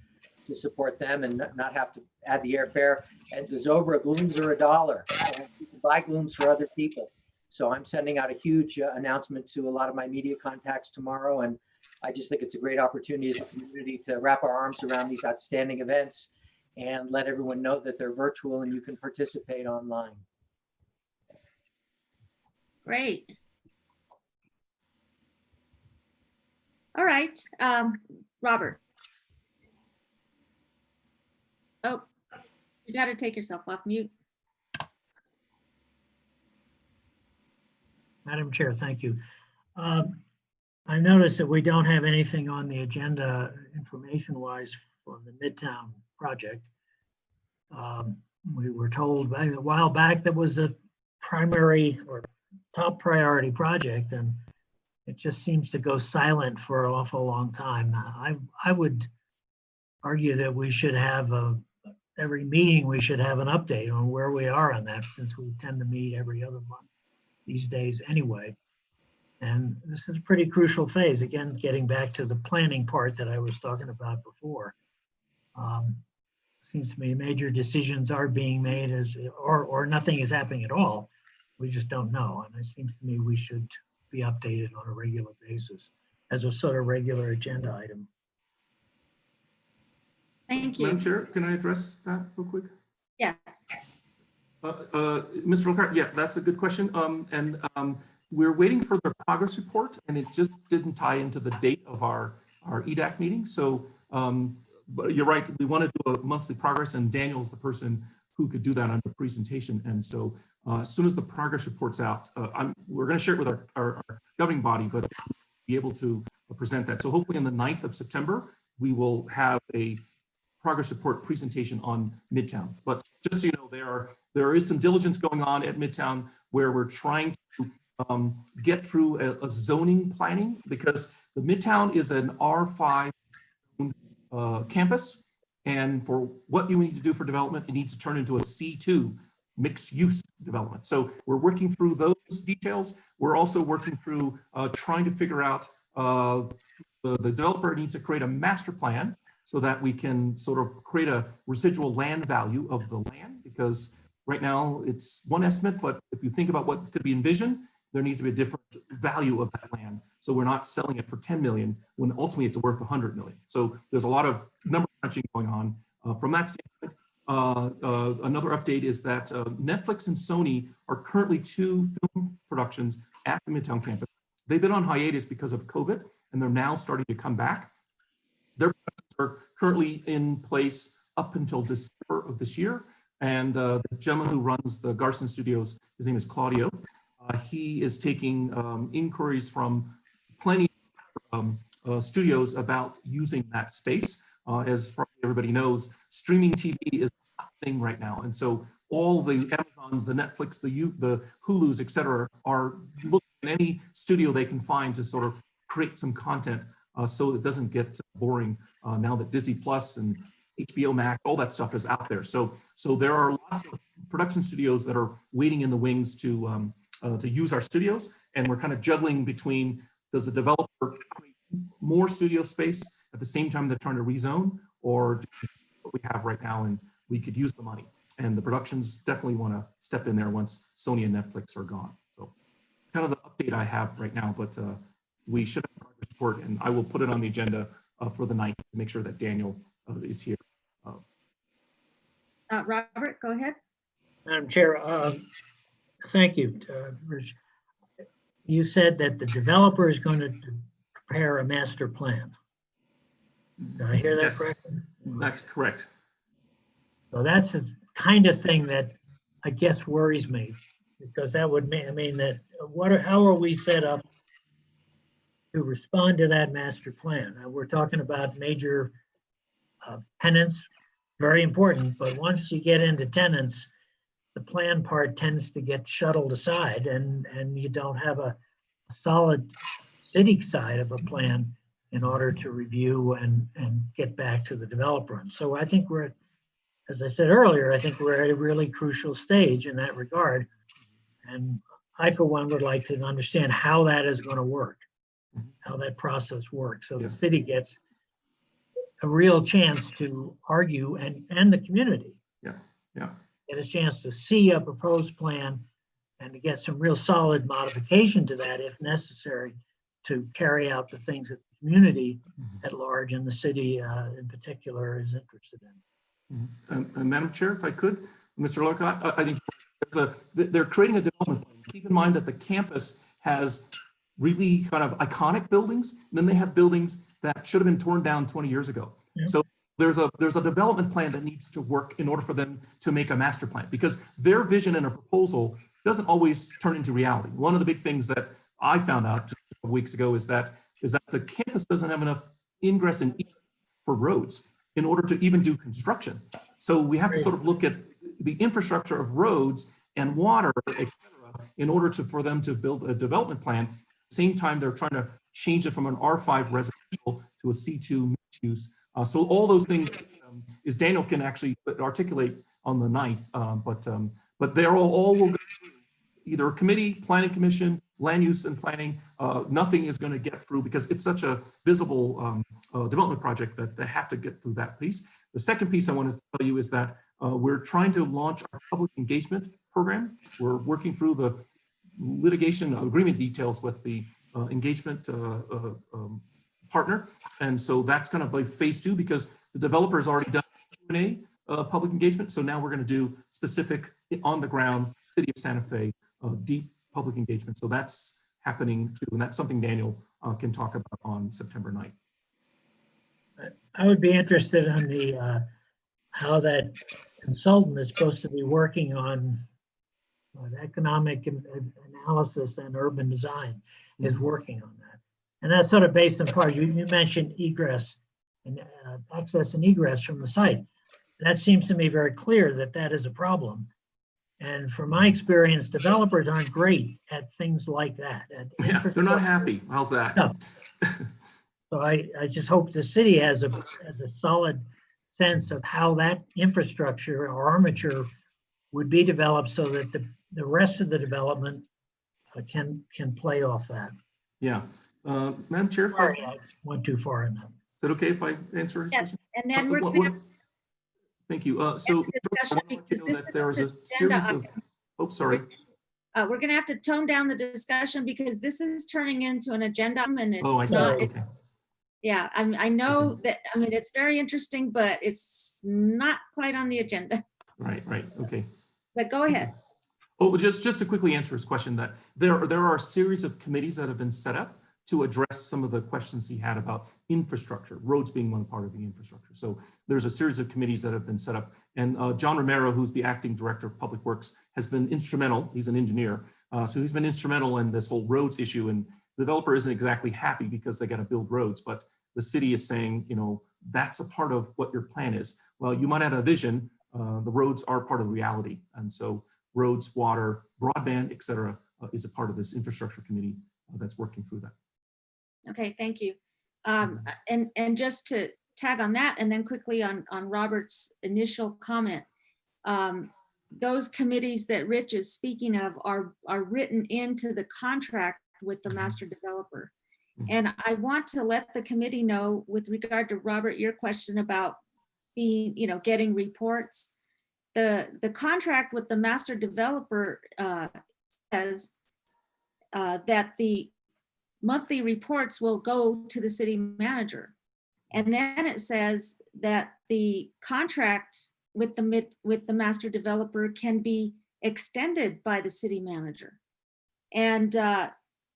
D: support them and not have to add the airfare. And Zozobra glooms are $1, and you can buy glooms for other people. So I'm sending out a huge announcement to a lot of my media contacts tomorrow, and I just think it's a great opportunity as a community to wrap our arms around these outstanding events and let everyone know that they're virtual and you can participate online.
A: Great. All right, Robert. Oh, you got to take yourself off mute.
J: Madam Chair, thank you. I noticed that we don't have anything on the agenda information-wise for the Midtown project. We were told a while back that was a primary or top priority project, and it just seems to go silent for an awful long time. I would argue that we should have every meeting, we should have an update on where we are on that, since we tend to meet every other month these days anyway. And this is a pretty crucial phase. Again, getting back to the planning part that I was talking about before. Seems to me major decisions are being made or nothing is happening at all. We just don't know. And it seems to me we should be updated on a regular basis as a sort of regular agenda item.
A: Thank you.
G: Madam Chair, can I address that real quick?
A: Yes.
G: Mr. Lockhart, yeah, that's a good question. We're waiting for the progress report, and it just didn't tie into the date of our EDAC meeting. So, but you're right, we want to do a monthly progress, and Daniel's the person who could do that on the presentation. And so as soon as the progress report's out, we're going to share it with our governing body, but be able to present that. So hopefully on the 9th of September, we will have a progress report presentation on Midtown. But just so you know, there is some diligence going on at Midtown where we're trying to get through a zoning planning, because the Midtown is an R5 campus, and for what you need to do for development, it needs to turn into a C2 mixed use development. So we're working through those details. We're also working through trying to figure out the developer needs to create a master plan so that we can sort of create a residual land value of the land, because right now it's one estimate, but if you think about what could be envisioned, there needs to be a different value of that land. So we're not selling it for 10 million when ultimately it's worth 100 million. So there's a lot of number crunching going on from that standpoint. Another update is that Netflix and Sony are currently 2 film productions at the Midtown campus. They've been on hiatus because of COVID, and they're now starting to come back. Their productions are currently in place up until December of this year. And the gentleman who runs the Garson Studios, his name is Claudio. He is taking inquiries from plenty of studios about using that space. As probably everybody knows, streaming TV is a thing right now. And so all the Amazons, the Netflix, the Hulus, et cetera, are looking at any studio they can find to sort of create some content so it doesn't get boring now that Disney Plus and HBO Max, all that stuff is out there. So there are lots of production studios that are waiting in the wings to use our studios, and we're kind of juggling between, does the developer create more studio space at the same time they're trying to rezone, or do what we have right now and we could use the money? And the productions definitely want to step in there once Sony and Netflix are gone. So kind of the update I have right now, but we should have progress report, and I will put it on the agenda for the 9th to make sure that Daniel is here.
A: Robert, go ahead.
J: Madam Chair, thank you, Rich. You said that the developer is going to prepare a master plan. Did I hear that
G: Yes,
J: correctly?
G: that's correct.
J: So that's the kind of thing that I guess worries me, because that would mean that how are we set up to respond to that master plan? We're talking about major tenants, very important, but once you get into tenants, the plan part tends to get shuttled aside and you don't have a solid city side of a plan in order to review and get back to the developer. And so I think we're, as I said earlier, I think we're at a really crucial stage in that regard. And I, for one, would like to understand how that is going to work, how that process works. So the city gets a real chance to argue and the community.
G: Yeah.
J: Get a chance to see a proposed plan and to get some real solid modification to that if necessary to carry out the things that the community at large and the city in particular is interested in.
G: And Madam Chair, if I could, Mr. Lockhart, I think they're creating a development plan. Keep in mind that the campus has really kind of iconic buildings, and then they have buildings that should have been torn down 20 years ago.
J: Yeah.
G: So there's a development plan that needs to work in order for them to make a master plan, because their vision and a proposal doesn't always turn into reality. One of the big things that I found out just a couple weeks ago is that the campus doesn't have enough ingress and egress for roads in order to even do construction. So we have to sort of look at the infrastructure of roads and water, et cetera, in order for them to build a development plan. At the same time, they're trying to change it from an R5 residential to a C2 mixed use. So all those things is Daniel can actually articulate on the 9th, but they're all will go through either a committee, planning commission, land use and planning. Nothing is going to get through because it's such a visible development project that they have to get through that piece. The second piece I want to tell you is that we're trying to launch our public engagement program. We're working through the litigation agreement details with the engagement partner. And so that's going to be phase 2 because the developer has already done Q&A public engagement. So now we're going to do specific on the ground City of Santa Fe deep public engagement. So that's happening too. And that's something Daniel can talk about on September 9th.
J: I would be interested in the how that consultant is supposed to be working on economic analysis and urban design is working on that. And that's sort of based in part, you mentioned egress and access and egress from the site. That seems to me very clear that that is a problem. And from my experience, developers aren't great at things like that.
G: Yeah, they're not happy. How's that?
J: No. So I just hope the city has a solid sense of how that infrastructure or armature would be developed so that the rest of the development can play off that.
G: Yeah. Madam Chair,
J: Sorry, I went too far in that.
G: Is it okay if I answer his question?
A: Yes, and then we're going to
G: Thank you. So I want to let you know that there was a series of, oh, sorry.
A: we're going to have to tone down the discussion because this is turning into an agenda and it's
G: I see.
A: not.
G: Okay.
A: Yeah, I know that, I mean, it's very interesting, but it's not quite on the agenda.
G: Right. Okay.
A: But go ahead.
G: Oh, just to quickly answer his question, that there are a series of committees that have been set up to address some of the questions he had about infrastructure, roads being one part of the infrastructure. So there's a series of committees that have been set up. And John Romero, who's the acting director of public works, has been instrumental. He's an engineer. So he's been instrumental in this whole roads issue. And the developer isn't exactly happy because they got to build roads, but the city is saying, you know, that's a part of what your plan is. Well, you might have a vision. The roads are part of reality. And so roads, water, broadband, et cetera, is a part of this infrastructure committee that's working through that.
A: Okay, thank you. And just to tag on that and then quickly on Robert's initial comment, those committees that Rich is speaking of are written into the contract with the master developer. And I want to let the committee know with regard to Robert, your question about being, you know, getting reports. The contract with the master developer says that the monthly reports will go to the city manager. And then it says that the contract with the master developer can be extended by the city manager. And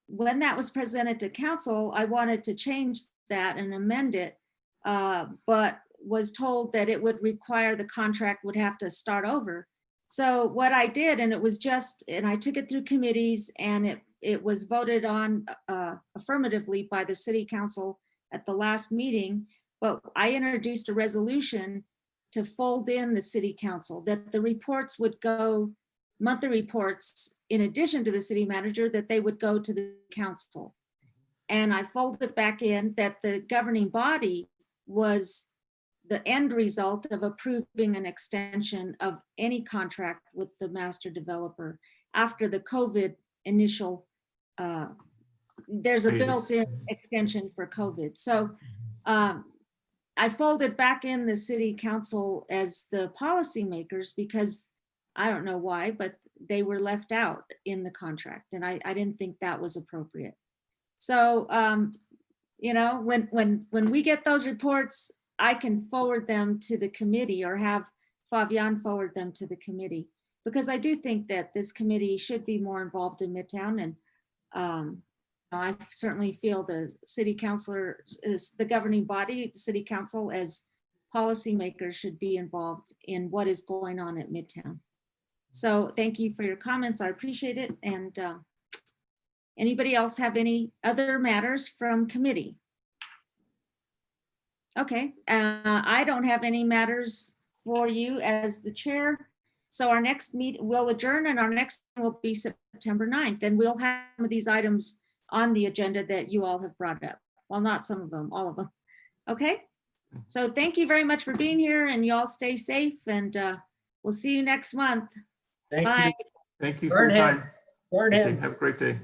A: when that was presented to council, I wanted to change that and amend it, but was told that it would require the contract would have to start over. So what I did, and it was just, and I took it through committees and it was voted on affirmatively by the city council at the last meeting, but I introduced a resolution to fold in the city council that the reports would go monthly reports, in addition to the city manager, that they would go to the council. And I folded back in that the governing body was the end result of approving an extension of any contract with the master developer after the COVID initial, there's a built-in extension for COVID. So I folded back in the city council as the policymakers because I don't know why, but they were left out in the contract, and I didn't think that was appropriate. So, you know, when we get those reports, I can forward them to the committee or have Fabian forward them to the committee, because I do think that this committee should be more involved in Midtown. And I certainly feel the city councilor is the governing body, the city council as policymakers should be involved in what is going on at Midtown. So thank you for your comments. I appreciate it. And anybody else have any other matters from committee? Okay, I don't have any matters for you as the chair. So our next meet will adjourn, and our next will be September 9th. And we'll have some of these items on the agenda that you all have brought up. Well, not some of them, all of them. Okay, so thank you very much for being here, and you all stay safe, and we'll see you next month.
D: Thank
A: Bye.
D: you.
G: Thank you for your
D: Burn him.
G: time.
D: Burn
G: Okay,
D: him.
G: have a great day.